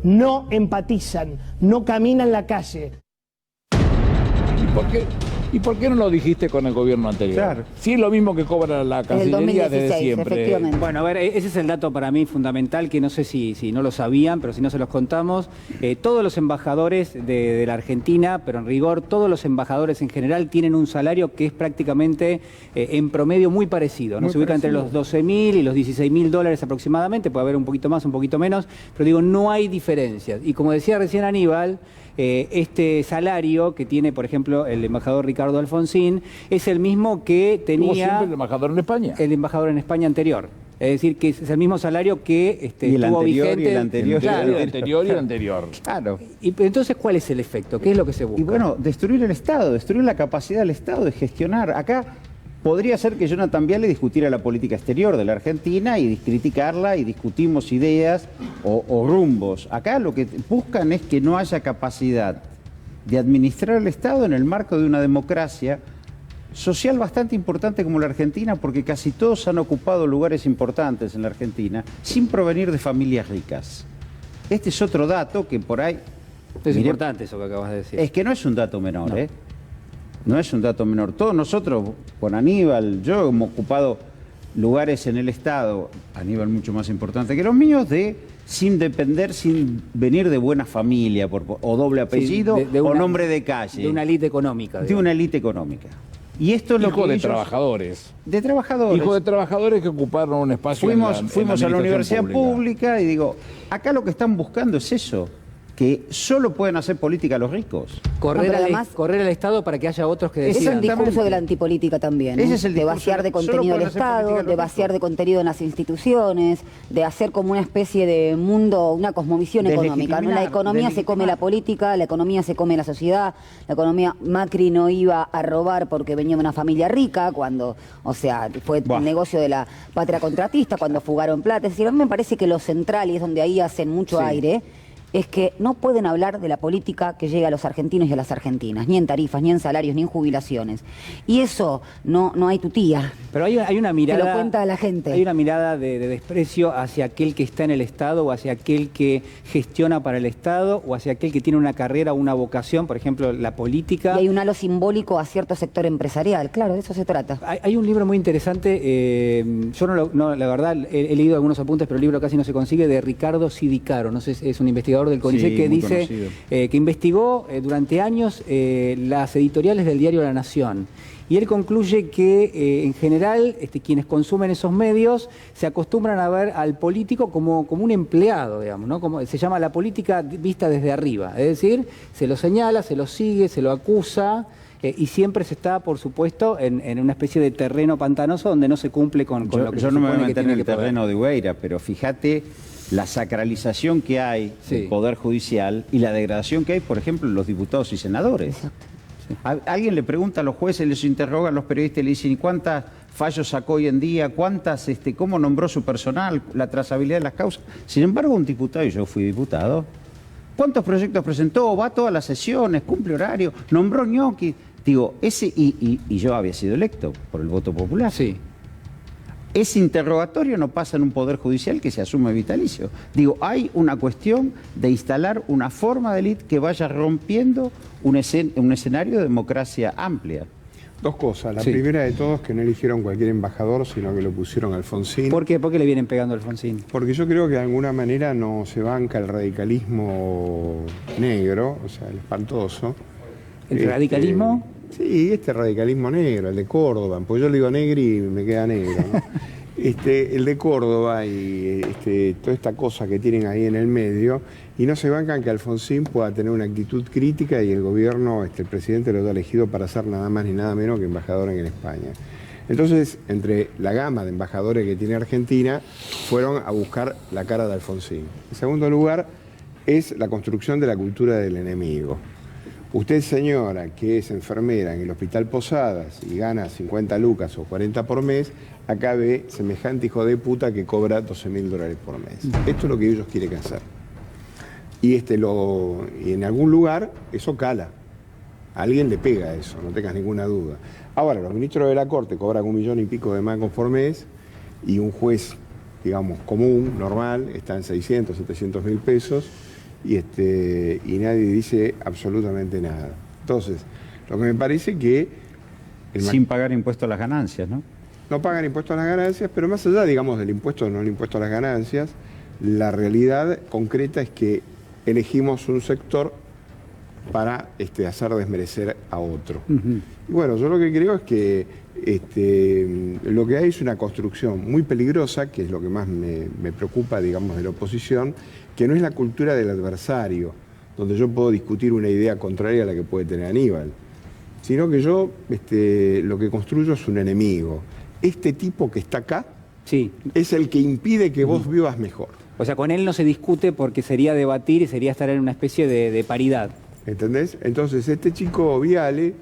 No empatizan, no caminan la calle. ¿Y por qué no lo dijiste con el gobierno anterior? Claro. Sí, es lo mismo que cobra la En el Cancillería 2016, desde siempre. efectivamente. Bueno, a ver, ese es el dato para mí fundamental, que no sé si no lo sabían, pero si no se los contamos. Todos los embajadores de la Argentina, pero en rigor, todos los embajadores en general tienen un salario que es prácticamente en promedio muy parecido, ¿no? Se ubica entre los $12.000 y los $16.000 aproximadamente, puede haber un poquito más, un poquito menos, pero digo, no hay diferencias. Y como decía recién Aníbal, este salario que tiene, por ejemplo, el embajador Ricardo Alfonsín, es el mismo que Tuvo tenía siempre el embajador en España. el embajador en España anterior. Es decir, que es el mismo salario que Y el estuvo anterior, vigente. y el anterior, Claro. El anterior y el anterior. Claro. Y entonces, ¿cuál es el efecto? ¿Qué es lo que se busca? Y bueno, destruir el Estado, destruir la capacidad del Estado de gestionar. Acá podría ser que Jonathan Viale discutiera la política exterior de la Argentina y criticarla y discutimos ideas o rumbos. Acá lo que buscan es que no haya capacidad de administrar el Estado en el marco de una democracia social bastante importante como la Argentina, porque casi todos han ocupado lugares importantes en la Argentina sin provenir de familias ricas. Este es otro dato que por ahí... Es Mire, importante eso que acabas de decir. es que no es un dato menor, No. ¿eh? No es un dato menor. Todos nosotros, con Aníbal, yo hemos ocupado lugares en el Estado, Aníbal mucho más importante que los míos, sin depender, sin venir de buena familia, o doble apellido, Sí, de o una- nombre de calle. De una élite económica. De digamos. una élite económica. Y esto es lo Hijo que de ellos- trabajadores. De trabajadores. Hijos de trabajadores que ocuparon un espacio Fuimos, en la fuimos a la administración universidad pública y digo, acá lo que están buscando es eso, que solo pueden hacer política los ricos. Correr, No, pero al, además- correr al Estado para que haya otros que Es decidan. un discurso de la antipolítica también, Ese es el de discurso vaciar de solo contenido pueden del hacer política Estado, los de vaciar ricos. de contenido en las instituciones, de hacer como una especie de mundo, una cosmovisión económica, ¿no? La economía se come la política, la economía se come la sociedad, la economía. Macri no iba a robar porque venía de una familia rica, cuando, o sea, fue Buah. un negocio de la patria contratista, cuando fugaron plata. Es decir, a mí me parece que lo central, y es donde ahí hacen mucho aire, es que no pueden hablar de la política que llega a los argentinos y a las argentinas, ni en tarifas, ni en salarios, ni en jubilaciones. Y eso no hay tutía. Pero hay una mirada. Te lo cuenta la gente. Hay una mirada de desprecio hacia aquel que está en el Estado o hacia aquel que gestiona para el Estado o hacia aquel que tiene una carrera o una vocación, por ejemplo, la política. Y hay un halo simbólico a cierto sector empresarial. Claro, de eso se trata. Hay un libro muy interesante, yo la verdad he leído algunos apuntes, pero el libro casi no se consigue, de Ricardo Sidicaro, no sé, es un investigador del CONICET Sí, que muy dice conocido. que investigó durante años las editoriales del diario La Nación. Y él concluye que en general quienes consumen esos medios se acostumbran a ver al político como un empleado, digamos, ¿no? Como se llama la política vista desde arriba. Es decir, se lo señala, se lo sigue, se lo acusa. Y siempre se está, por supuesto, en una especie de terreno pantanoso donde no se cumple con lo que Yo se no me voy a supone que meter en tiene el que poder. terreno de Hueira, pero fíjate la sacralización que hay Sí. del Poder Judicial y la degradación que hay, por ejemplo, en los diputados y senadores. Alguien le pregunta a los jueces, les interroga a los periodistas y le dicen, ¿y cuántos fallos sacó hoy en día? ¿Cómo nombró su personal? La trazabilidad de las causas. Sin embargo, un diputado, y yo fui diputado, ¿cuántos proyectos presentó? Va a todas las sesiones, cumple horario, nombró ñoqui. Digo, y yo había sido electo por el voto popular. Sí. Ese interrogatorio no pasa en un poder judicial que se asume vitalicio. Digo, hay una cuestión de instalar una forma de élite que vaya rompiendo un escenario de democracia amplia. Dos cosas. La Sí. primera de todos, que no eligieron cualquier embajador, sino que lo pusieron a Alfonsín. ¿Por qué? ¿Por qué le vienen pegando a Alfonsín? Porque yo creo que de alguna manera no se banca el radicalismo negro, o sea, el espantoso. ¿El radicalismo? Sí, este radicalismo negro, el de Córdoba, pues yo le digo negri y me queda negro, ¿no? El de Córdoba y toda esta cosa que tienen ahí en el medio, y no se bancan que Alfonsín pueda tener una actitud crítica y el gobierno, el presidente lo ha elegido para ser nada más ni nada menos que embajador en España. Entonces, entre la gama de embajadores que tiene Argentina, fueron a buscar la cara de Alfonsín. En segundo lugar, es la construcción de la cultura del enemigo. Usted, señora, que es enfermera en el Hospital Posadas y gana 50 lucas o 40 por mes, acá ve semejante hijo de puta que cobra $12.000 por mes. Esto es lo que ellos quieren hacer. Y en algún lugar eso cala. A alguien le pega eso, no tengas ninguna duda. Ahora, los ministros de la Corte cobran 1 millón y pico de mangos por mes y un juez, digamos, común, normal, está en 600, 700 mil pesos y nadie dice absolutamente nada. Entonces, lo que me parece que... Sin pagar impuesto a las ganancias, ¿no? No pagan impuestos a las ganancias, pero más allá, digamos, del impuesto o no el impuesto a las ganancias, la realidad concreta es que elegimos un sector para hacer desmerecer a otro. Y bueno, yo lo que creo es que lo que hay es una construcción muy peligrosa, que es lo que más me preocupa, digamos, de la oposición, que no es la cultura del adversario, donde yo puedo discutir una idea contraria a la que puede tener Aníbal, sino que yo lo que construyo es un enemigo. Este tipo que está acá Sí. es el que impide que vos vivas mejor. O sea, con él no se discute porque sería debatir y sería estar en una especie de paridad. ¿Entendés? Entonces, este chico Viale,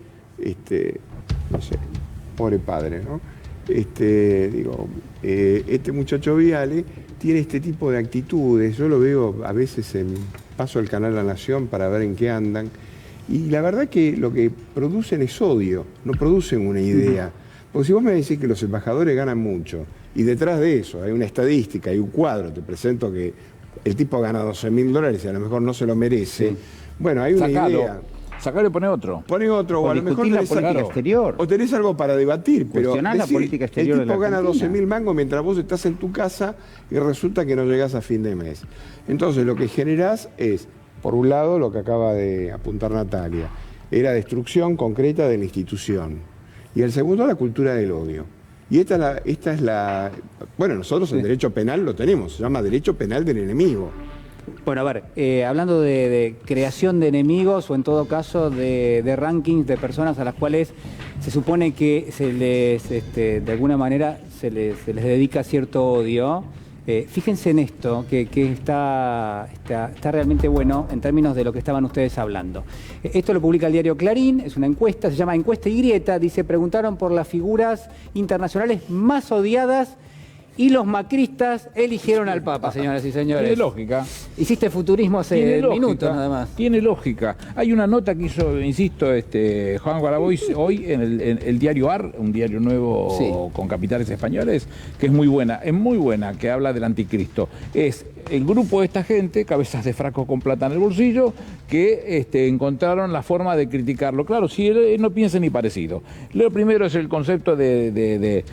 no sé, pobre padre, ¿no? Este muchacho Viale tiene este tipo de actitudes. Yo lo veo a veces paso al canal La Nación para ver en qué andan. Y la verdad que lo que producen es odio, no producen una idea. Porque si vos me decís que los embajadores ganan mucho, y detrás de eso hay una estadística, hay un cuadro, te presento que el tipo gana $12.000 y a lo mejor no se lo merece. Sí. Bueno, hay una idea. Sacalo y pone otro. Pone otro, o a lo mejor la tenés, política exterior. o tenés algo para debatir, pero Cuestionás la política exterior el tipo de la gana Argentina. 12.000 mangos mientras vos estás en tu casa y resulta que no llegás a fin de mes. Entonces lo que generás es, por un lado, lo que acaba de apuntar Natalia, era destrucción concreta de la institución. Y el segundo, la cultura del odio. Y esta es la... Bueno, nosotros en derecho penal lo tenemos, se llama derecho penal del enemigo. Bueno, a ver, hablando de creación de enemigos o en todo caso de rankings de personas a las cuales se supone que se les, de alguna manera se les dedica cierto odio, fíjense en esto, que está realmente bueno en términos de lo que estaban ustedes hablando. Esto lo publica el diario Clarín, es una encuesta, se llama Encuesta y Grieta, dice, preguntaron por las figuras internacionales más odiadas y los macristas eligieron al Papa, señoras y señores. Tiene lógica. Hiciste futurismo hace minutos nada más. Tiene lógica. Hay una nota que hizo, insisto, Juan Guaraboy hoy en el diario AR, un diario nuevo Sí. con capitales españoles, que es muy buena, que habla del anticristo. Es el grupo de esta gente, cabezas de frascos con plata en el bolsillo, que encontraron la forma de criticarlo. Claro, si él no piensa ni parecido. Lo primero es el concepto de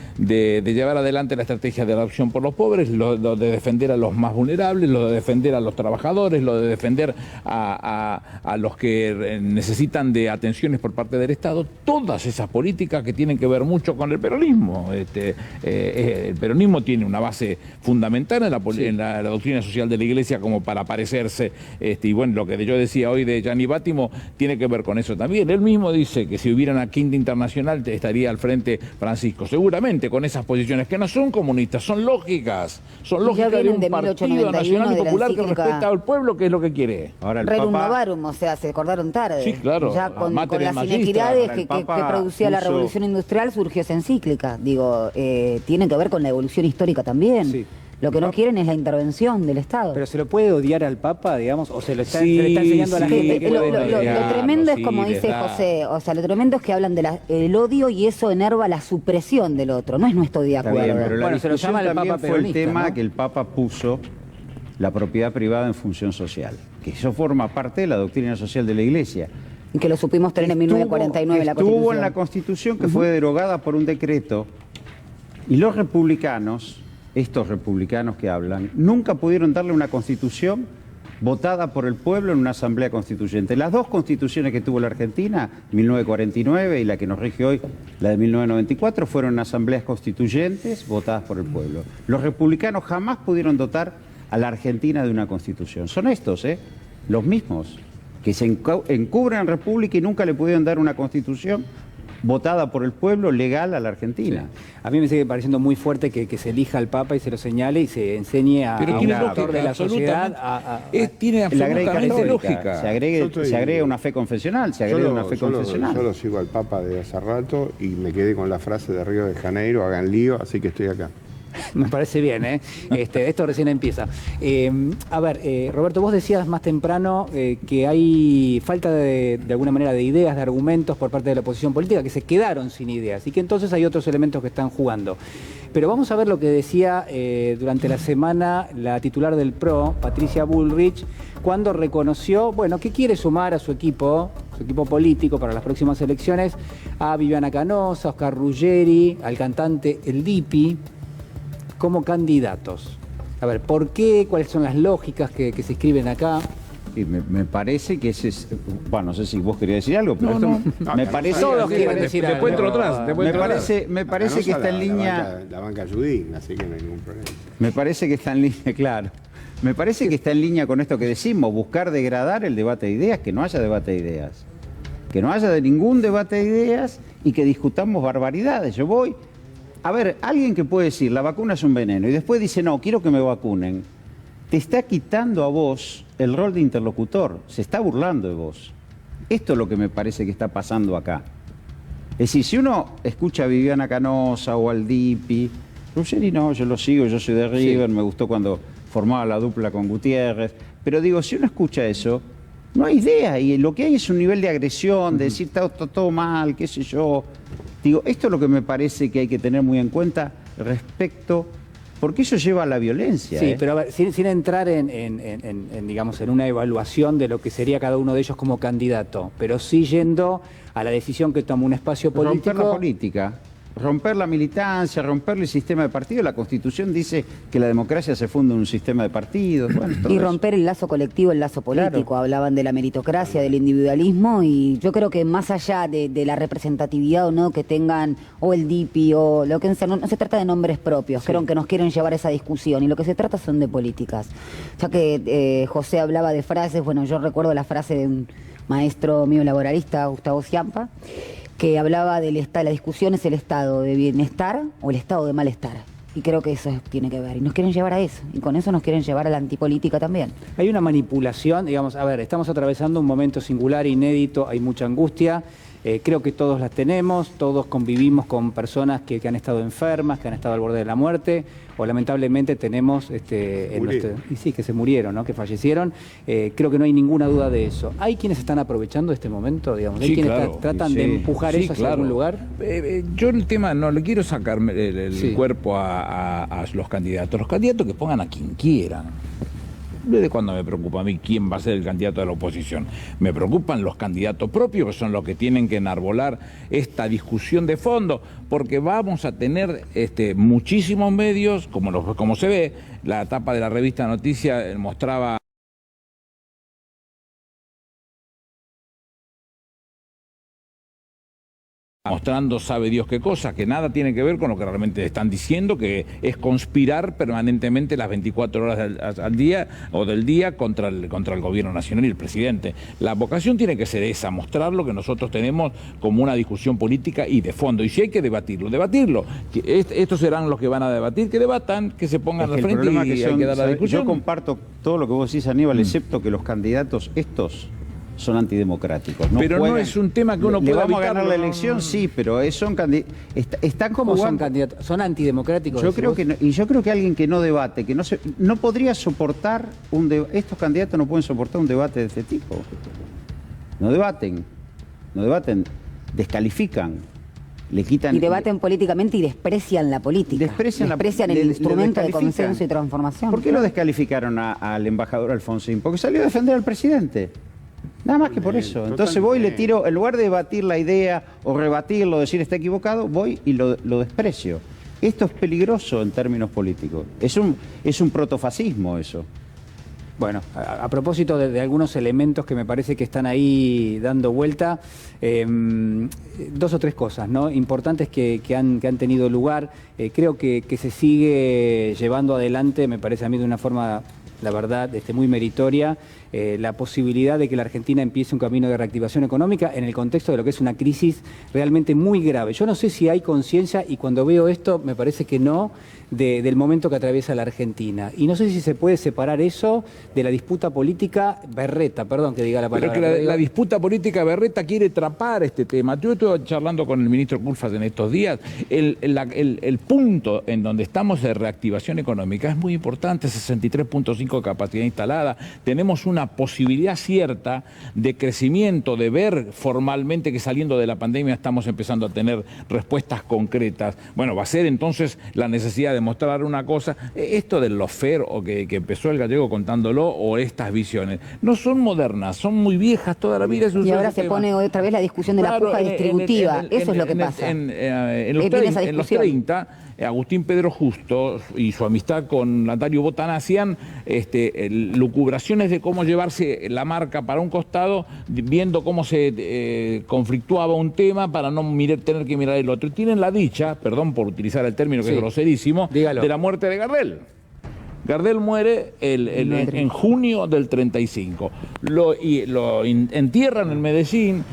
llevar adelante la estrategia de la opción por los pobres, lo de defender a los más vulnerables, lo de defender a los trabajadores, lo de defender a los que necesitan de atenciones por parte del Estado, todas esas políticas que tienen que ver mucho con el peronismo. El peronismo tiene una base fundamental en la doctrina social de la Iglesia como para parecerse, y bueno, lo que yo decía hoy de Gianni Báttimo tiene que ver con eso también. Él mismo dice que si hubiera una quinta internacional estaría al frente Francisco, seguramente con esas posiciones que no son comunistas, son lógicas de un partido nacional y popular que respeta al pueblo, que es lo que quiere. Ahora Rerum Novarum, o sea, se acordaron tarde. Sí, claro. Ya con Mater las Magistra. inequidades que Papa producía la revolución industrial surgió esa encíclica. Digo, tiene que ver con la evolución histórica también. Sí. Lo que no quieren es la intervención del Estado. Pero ¿se lo puede odiar al Papa, digamos? ¿O se lo se le está enseñando a la gente que Lo puede odiar? tremendo es, como dice José, o sea, lo tremendo es que hablan del odio y eso enerva la supresión del otro. No es no estoy de Está acuerdo. bien, pero la Bueno, se lo discusión llama el también Papa fue el peronista, tema ¿no? que el Papa puso la propiedad privada en función social, que eso forma parte de la doctrina social de la Iglesia. Y que lo supimos tener en 1949 la Constitución. Estuvo en la Constitución que fue derogada por un decreto y los republicanos, estos republicanos que hablan, nunca pudieron darle una constitución votada por el pueblo en una asamblea constituyente. Las dos constituciones que tuvo la Argentina, 1949 y la que nos rige hoy, la de 1994, fueron asambleas constituyentes votadas por el pueblo. Los republicanos jamás pudieron dotar a la Argentina de una constitución. Son estos, los mismos, que se encubren en república y nunca le pudieron dar una constitución votada por el pueblo legal a la Argentina. Sí. A mí me sigue pareciendo muy fuerte que se elija al Papa y se lo señale y se enseñe a Pero un tiene actor lógica, de la sociedad tiene La Grey absolutamente Católica. lógica. Se agrega una fe confesional, Yo lo sigo al Papa de hace rato y me quedé con la frase de Río de Janeiro, hagan lío, así que estoy acá. Me parece bien, ¿eh? Esto recién empieza. A ver, Roberto, vos decías más temprano que hay falta de alguna manera de ideas, de argumentos por parte de la oposición política, que se quedaron sin ideas y que entonces hay otros elementos que están jugando. Pero vamos a ver lo que decía durante la semana la titular del PRO, Patricia Bullrich, cuando reconoció, bueno, que quiere sumar a su equipo político para las próximas elecciones, a Viviana Canosa, a Oscar Ruggeri, al cantante El Dipi, como candidatos. A ver, ¿por qué? ¿Cuáles son las lógicas que se escriben acá? Y me parece que ese es... Bueno, no sé si vos querías decir algo, pero No, esto no. me parece... Todos quieren decir algo. Después entro atrás. Me parece que está en línea... La banca Judín, así que no hay ningún problema. Me parece que está en línea, claro. Me parece que está en línea con esto que decimos, buscar degradar el debate de ideas, que no haya debate de ideas. Que no haya de ningún debate de ideas y que discutamos barbaridades. Yo voy A ver, alguien que puede decir, la vacuna es un veneno, y después dice, no, quiero que me vacunen, te está quitando a vos el rol de interlocutor, se está burlando de vos. Esto es lo que me parece que está pasando acá. Es decir, si uno escucha a Viviana Canosa o al Dipi, Ruggeri no, yo lo sigo, yo soy de River, me gustó cuando formaba la dupla con Gutiérrez, pero digo, si uno escucha eso, no hay idea, y lo que hay es un nivel de agresión, de decir está todo mal, qué sé yo. Digo, esto es lo que me parece que hay que tener muy en cuenta respecto, porque eso lleva a la violencia. Sí, pero a ver, sin entrar digamos, en una evaluación de lo que sería cada uno de ellos como candidato, pero sí yendo a la decisión que toma un espacio político. Romper la política, romper la militancia, romper el sistema de partidos. La Constitución dice que la democracia se funda en un sistema de partidos. Bueno, y romper el lazo colectivo, el lazo político. Claro. Hablaban de la meritocracia, del individualismo, y yo creo que más allá de la representatividad o no que tengan, o el DIPI, o lo que sea, no se trata de nombres propios, creo que nos quieren llevar a esa discusión, y lo que se trata son de políticas. Ya que José hablaba de frases, bueno, yo recuerdo la frase de un maestro mío laboralista, Gustavo Ciampa, que hablaba de la discusión es el estado de bienestar o el estado de malestar. Y creo que eso tiene que ver. Y nos quieren llevar a eso. Y con eso nos quieren llevar a la antipolítica también. Hay una manipulación, digamos, a ver, estamos atravesando un momento singular, inédito, hay mucha angustia. Creo que todos las tenemos, todos convivimos con personas que han estado enfermas, que han estado al borde de la muerte, o lamentablemente tenemos y sí, que se murieron, ¿no? Que fallecieron. Creo que no hay ninguna duda de eso. ¿Hay quienes están aprovechando este momento, digamos? ¿Hay Sí, quienes claro, tratan de empujar eso hacia algún lugar? Yo el tema, no le quiero sacar el cuerpo a los candidatos. Los candidatos que pongan a quien quieran. ¿Desde cuándo me preocupa a mí quién va a ser el candidato de la oposición? Me preocupan los candidatos propios, que son los que tienen que enarbolar esta discusión de fondo, porque vamos a tener muchísimos medios, como se ve, la tapa de la revista Noticias mostraba mostrando sabe Dios qué cosa, que nada tiene que ver con lo que realmente están diciendo, que es conspirar permanentemente las 24 horas al día o del día contra el gobierno nacional y el presidente. La vocación tiene que ser esa, mostrar lo que nosotros tenemos como una discusión política y de fondo. Y si hay que debatirlo. Estos serán los que van a debatir, que debatan, que se pongan al frente y hay que dar la discusión. Yo comparto todo lo que vos decís, Aníbal, excepto que los candidatos estos son antidemocráticos. Pero no es un tema que uno pueda evitarlo. ¿Le vamos a ganar la elección? Sí, pero están ¿Cómo son candidatos? ¿Son antidemocráticos? Yo creo que no, y yo creo que alguien que no debate, que no podría soportar estos candidatos no pueden soportar un debate de este tipo. No debaten, descalifican, le quitan... Y debaten políticamente y desprecian la política. Desprecian el instrumento de consenso y transformación. ¿Por qué lo descalificaron al embajador Alfonsín? Porque salió a defender al presidente. Nada más que por eso. Entonces voy y le tiro, en lugar de debatir la idea o rebatirlo, decir está equivocado, voy y lo desprecio. Esto es peligroso en términos políticos. Es un protofascismo eso. Bueno, a propósito de algunos elementos que me parece que están ahí dando vuelta, 2 o 3 cosas, ¿no? Importantes que han tenido lugar. Creo que se sigue llevando adelante, me parece a mí de una forma, la verdad, muy meritoria, la posibilidad de que la Argentina empiece un camino de reactivación económica en el contexto de lo que es una crisis realmente muy grave. Yo no sé si hay conciencia, y cuando veo esto me parece que no, del momento que atraviesa la Argentina. Y no sé si se puede separar eso de la disputa política berreta, perdón que diga la palabra. Pero que la disputa política berreta quiere trapar este tema. Yo estuve charlando con el ministro Culfas en estos días. El punto en donde estamos de reactivación económica es muy importante, 63.5 de capacidad instalada. Tenemos una posibilidad cierta de crecimiento, de ver formalmente que saliendo de la pandemia estamos empezando a tener respuestas concretas. Bueno, va a ser entonces la necesidad de mostrar una cosa. Esto del lofer, o que empezó el gallego contándolo, o estas visiones, no son modernas, son muy viejas toda la vida. Y ahora se pone otra vez la discusión de la puja distributiva. Eso es lo que pasa. En los 30, Agustín Pedro Justo y su amistad con Natario Botana hacían lucubraciones de cómo llevarse la marca para un costado, viendo cómo se conflictuaba un tema para no tener que mirar el otro. Y tienen la dicha, perdón por utilizar el término que es groserísimo, de la muerte de Gardel. Gardel muere en junio del 35. Lo entierran en Medellín.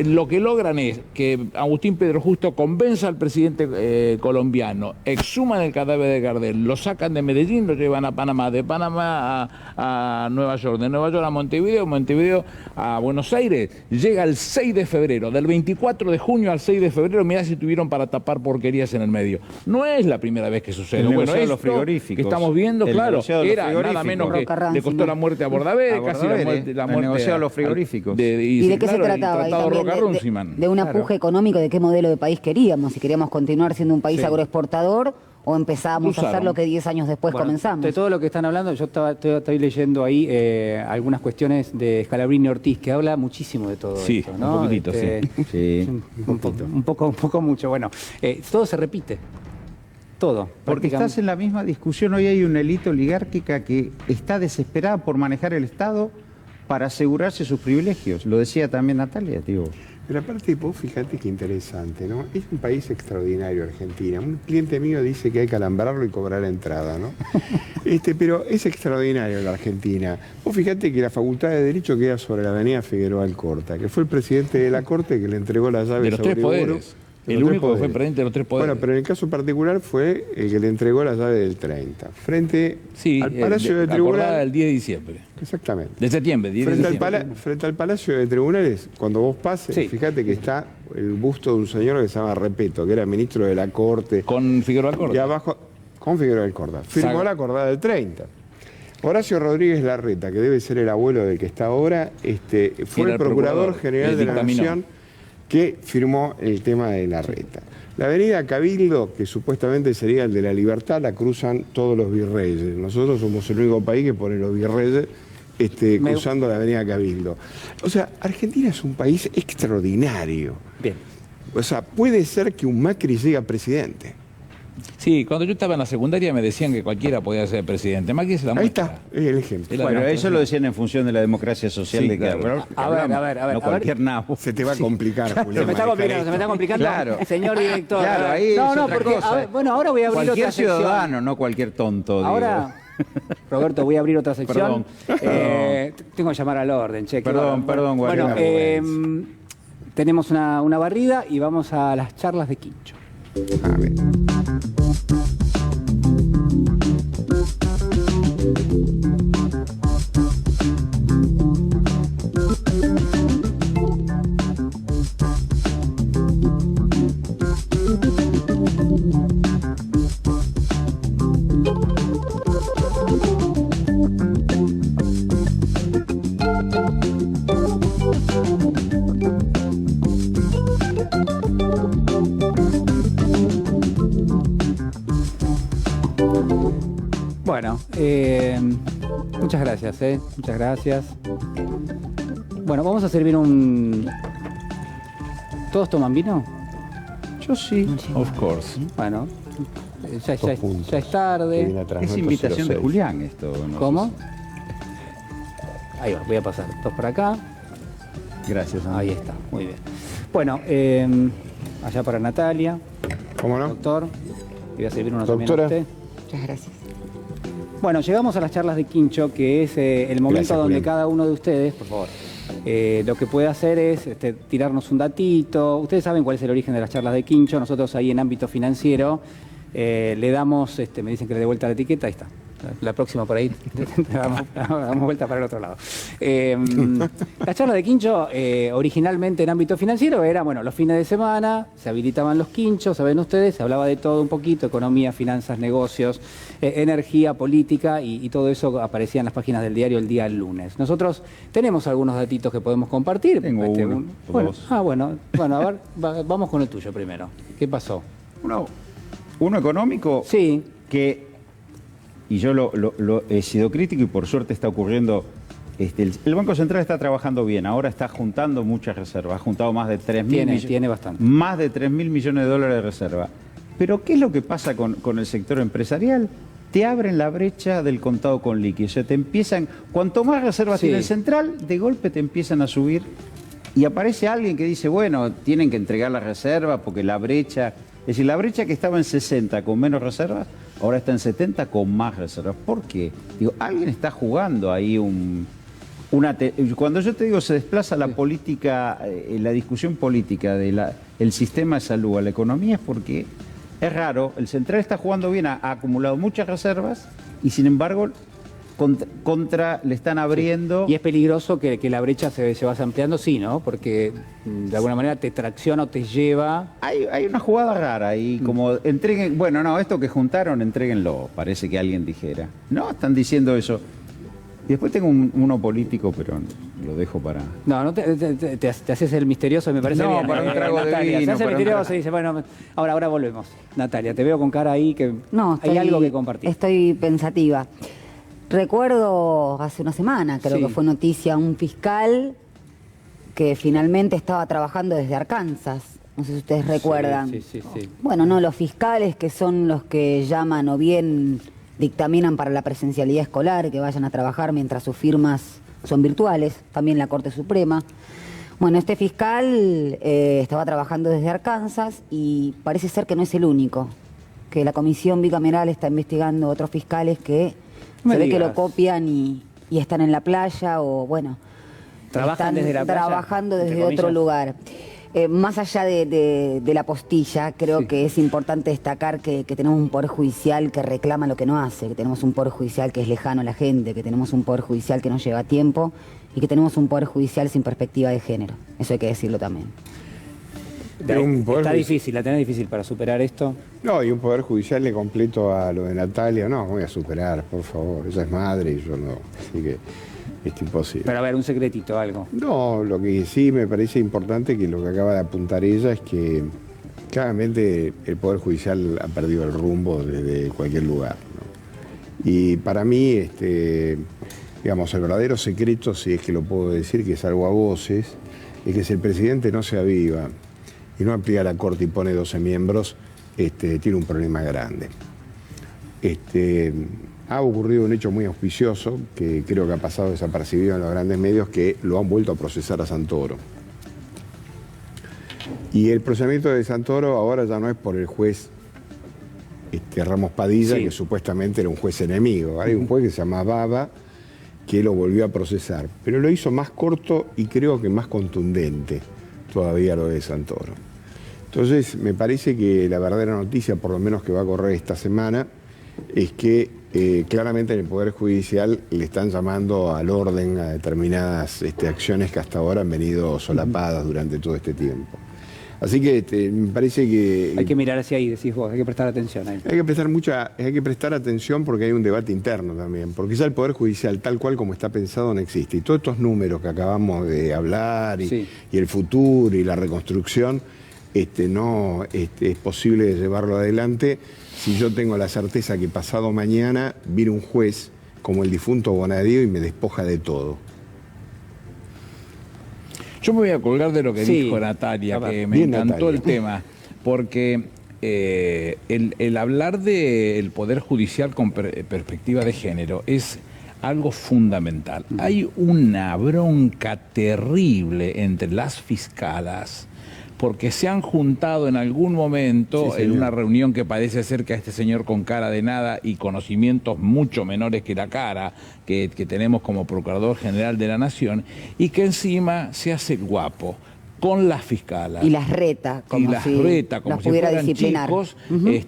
lo que logran es que Agustín Pedro Justo convenza al presidente colombiano, exhuman el cadáver de Gardel, lo sacan de Medellín, lo llevan a Panamá, de Panamá a Nueva York, de Nueva York a Montevideo, Montevideo a Buenos Aires, llega el 6 de febrero, del 24 de junio al 6 de febrero, mirá si tuvieron para tapar porquerías en el medio. No es la primera vez que sucede. El Bueno, negocio de esto los frigoríficos. que estamos viendo, El claro, negociado de los era nada frigoríficos. menos que Roca le costó Rancina. la muerte a Bordavere, casi la muerte el negociado de los frigoríficos. ¿Y de qué se trataba? El Y tratado también Roca-Runciman. de un empuje económico, de qué modelo de país queríamos, si queríamos continuar siendo un país Sí. agroexportador o empezábamos a hacer Usaron. lo que 10 años después Bueno, comenzamos. de todo lo que están hablando, yo estoy leyendo ahí algunas cuestiones de Scalabrini Ortiz, que habla muchísimo de todo Sí, esto, un ¿no? poquitito, Sí. Un poco mucho. Bueno, todo se repite. Todo. Porque prácticamente. estás en la misma discusión. Hoy hay una élite oligárquica que está desesperada por manejar el Estado para asegurarse sus privilegios. Lo decía también Natalia, digo. Pero aparte, vos fíjate qué interesante, ¿no? Es un país extraordinario, Argentina. Un cliente mío dice que hay que alambrarlo y cobrar la entrada, ¿no? Pero es extraordinario la Argentina. Vos fíjate que la Facultad de Derecho queda sobre la avenida Figueroa Alcorta, que fue el presidente de la Corte que le entregó las llaves De los tres sobre oro. poderes. De El los tres único que fue poderes. presidente de los tres poderes. Bueno, pero en el caso particular fue el que le entregó la llave del 30, frente Sí, al Palacio de la acordada Tribunal. del 10 de diciembre. Exactamente. De septiembre, 10 de diciembre. Frente al Palacio de Tribunales, cuando vos pases, Sí. fíjate que está el busto de un señor que se llama Repeto, que era ministro de la Corte. Con Figueroa Y Alcorta. abajo, con Figueroa Alcorta. Firmó Saga. la acordada del 30. Horacio Rodríguez Larreta, que debe ser el abuelo del que está ahora, fue Era el procurador general el de la dictaminó. Nación que firmó el tema de Larreta. La avenida Cabildo, que supuestamente sería el de la Libertad, la cruzan todos los virreyes. Nosotros somos el único país que pone los virreyes cruzando la avenida Cabildo. O sea, Argentina es un país extraordinario. Bien. O sea, puede ser que un Macri llegue a presidente. Sí, cuando yo estaba en la secundaria me decían que cualquiera podía ser presidente. Macri es la Ahí muestra. está, es el ejemplo. Es la Bueno, demostración. eso lo decían en función de la democracia social Sí, de que, claro. que A ver, hablamos, a ver, no cualquier nabo. Se te va a complicar, Julián. Se me está manejar complicando, se me está complicando. Claro. Señor director. Claro, a ver. ahí es no, otra porque, cosa. a ver, bueno, ahora voy a abrir Cualquier otra sección. ciudadano, no cualquier tonto. digo. Ahora, Roberto, voy a abrir otra sección. Perdón. Tengo que llamar al orden, che. qué Perdón, bárbaro. perdón, Bueno, Guardián. tenemos una barrida y vamos a las charlas de Quincho. A ver. Bueno, muchas gracias, muchas gracias. Bueno, vamos a servir un... ¿Todos toman vino? Yo sí. Of course. Bueno, ya Dos es puntos. tarde. Que viene atrás, Es Alberto invitación de 06. Julián esto. no ¿Cómo? sé Ahí va, voy a pasar. Dos por acá. si- Gracias. Ana. Ahí está, muy bien. Bueno, allá para Natalia, ¿Cómo no? doctor. Le voy a servir uno también a Doctora. usted. Muchas gracias. Bueno, llegamos a las charlas de Quincho, que es el momento Gracias, donde Julián. cada uno de ustedes, por favor, lo que puede hacer es tirarnos un datito. Ustedes saben cuál es el origen de las charlas de Quincho. Nosotros ahí en ámbito financiero le damos, me dicen que le dé vuelta la etiqueta, ahí está. La próxima por ahí, damos vuelta para el otro lado. Las charlas de Quincho, originalmente en ámbito financiero, era, bueno, los fines de semana, se habilitaban los quinchos, saben ustedes, se hablaba de todo un poquito, economía, finanzas, negocios, energía, política, y todo eso aparecía en las páginas del diario el día lunes. Nosotros tenemos algunos datitos que podemos compartir. Tengo uno, bueno, dos. bueno, a ver, vamos con el tuyo primero. ¿Qué pasó? Uno económico Sí, que, y yo lo he sido crítico y por suerte está ocurriendo, el Banco Central está trabajando bien, ahora está juntando muchas reservas, ha juntado más de 3.000 tiene bastante. más de 3.000 millones de dólares de reserva. Pero ¿qué es lo que pasa con el sector empresarial? Te abren la brecha del contado con liqui, o sea, te empiezan, cuanto más reservas Sí. tiene el central, de golpe te empiezan a subir y aparece alguien que dice, bueno, tienen que entregar la reserva porque la brecha, es decir, la brecha que estaba en 60 con menos reservas, ahora está en 70 con más reservas. ¿Por qué? Digo, alguien está jugando ahí un Cuando yo te digo se desplaza la política, la discusión política del sistema de salud a la economía, es porque es raro. El Central está jugando bien, ha acumulado muchas reservas y sin embargo le están abriendo. Y es peligroso que la brecha se vaya ampliando, sí, ¿no? Porque de alguna manera te tracciona o te lleva. Hay una jugada rara y como entreguen, bueno, no, esto que juntaron, entréguenlo, parece que alguien dijera. No, están diciendo eso. Y después tengo uno político, pero lo dejo para... No, te haces el misterioso, me parece bien. Para un trago de Natalia, vino, se hace el misterioso y dice, bueno, ahora volvemos. Natalia, te veo con cara ahí que hay algo que compartir. Estoy pensativa. Recuerdo hace una semana, creo que fue noticia, un fiscal que finalmente estaba trabajando desde Arkansas. No sé si ustedes recuerdan. Sí. Bueno, no, los fiscales que son los que llaman o bien dictaminan para la presencialidad escolar, que vayan a trabajar mientras sus firmas son virtuales, también la Corte Suprema. Bueno, este fiscal estaba trabajando desde Arkansas y parece ser que no es el único, que la comisión bicameral está investigando otros fiscales que se ve que lo copian y están en la playa o, bueno, ¿Trabajan desde la playa? Trabajando desde otro lugar. Más allá de la postilla, creo que es importante destacar que tenemos un poder judicial que reclama lo que no hace, que tenemos un poder judicial que es lejano a la gente, que tenemos un poder judicial que nos lleva tiempo y que tenemos un poder judicial sin perspectiva de género. Eso hay que decirlo también. Está difícil, la tenés difícil para superar esto. No, y un poder judicial le completo a lo de Natalia, no, voy a superar, por favor. Ella es madre y yo no, así que es imposible. Pero a ver, un secretito, algo. No, lo que sí me parece importante que lo que acaba de apuntar ella es que claramente el Poder Judicial ha perdido el rumbo desde cualquier lugar, ¿no? Y para mí, digamos, el verdadero secreto, si es que lo puedo decir, que es algo a voces, es que si el presidente no se aviva y no amplía la Corte y pone 12 miembros, tiene un problema grande. Ha ocurrido un hecho muy auspicioso, que creo que ha pasado desapercibido en los grandes medios, que lo han vuelto a procesar a Santoro. Y el procesamiento de Santoro ahora ya no es por el juez Ramos Padilla, que supuestamente era un juez enemigo. Hay un juez que se llama Baba, que lo volvió a procesar, pero lo hizo más corto y creo que más contundente todavía lo de Santoro. Entonces, me parece que la verdadera noticia, por lo menos que va a correr esta semana, es que claramente en el Poder Judicial le están llamando al orden a determinadas acciones que hasta ahora han venido solapadas durante todo este tiempo. Así que me parece que... Hay que mirar hacia ahí, decís vos, hay que prestar atención ahí. Hay que prestar atención porque hay un debate interno también, porque ya el Poder Judicial, tal cual como está pensado, no existe. Y todos estos números que acabamos de hablar, y el futuro y la reconstrucción, no es posible llevarlo adelante si yo tengo la certeza que pasado mañana viene un juez como el difunto Bonadío y me despoja de todo. Yo me voy a colgar de lo que dijo Natalia, que me encantó el tema, porque el hablar del Poder Judicial con perspectiva de género es algo fundamental. Hay una bronca terrible entre las fiscalas, porque se han juntado en algún momento en una reunión que parece ser que a este señor con cara de nada y conocimientos mucho menores que la cara que tenemos como Procurador General de la Nación, y que encima se hace guapo con las fiscalas. Y las reta, como si fueran chicos,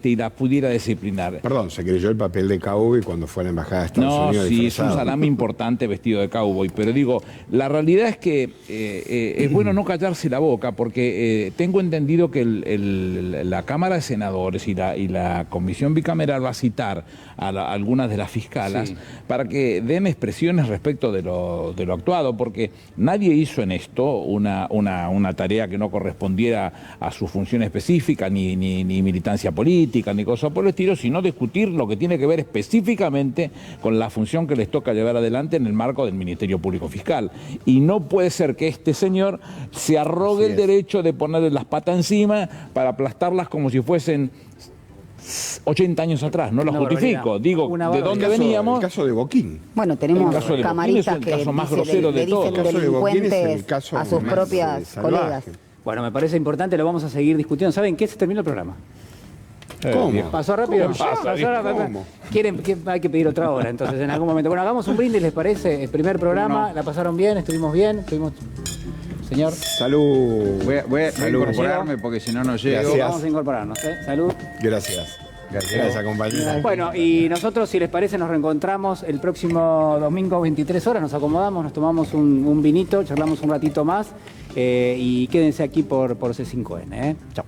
y las pudiera disciplinar. Perdón, se creyó el papel de cowboy cuando fue a la Embajada de Estados Unidos. No, sí, es un salame importante vestido de cowboy, pero digo, la realidad es que es bueno no callarse la boca, porque tengo entendido que la Cámara de Senadores y la Comisión Bicameral va a citar a algunas de las fiscalas para que den expresiones respecto de lo actuado, porque nadie hizo en esto una tarea que no correspondiera a su función específica, ni militancia política, ni cosa por el estilo, sino discutir lo que tiene que ver específicamente con la función que les toca llevar adelante en el marco del Ministerio Público Fiscal. Y no puede ser que este señor se arrogue el derecho de ponerle las patas encima para aplastarlas como si fuesen 80 años atrás. No lo justifico, digo, ¿de dónde veníamos? El caso de Boquín. Bueno, tenemos camaristas que le dicen delincuentes a sus propias colegas. Bueno, me parece importante, lo vamos a seguir discutiendo. ¿Saben qué? Se terminó el programa. ¿Cómo? ¿Pasó rápido? ¿Cómo pasa? Pasó rápido. ¿Cómo? Hay que pedir otra hora, entonces, en algún momento. Bueno, hagamos un brindis, ¿les parece? El primer programa, ¿la pasaron bien? ¿Estuvimos bien? Señor. Salud. Voy a Salud. incorporarme porque si no, no llego. Gracias. Vamos a incorporarnos, ¿eh? Salud. Gracias. Gracias, compañera. Bueno, y nosotros, si les parece, nos reencontramos el próximo domingo, 23 horas. Nos acomodamos, nos tomamos un vinito, charlamos un ratito más y quédense aquí por C5N. Chao.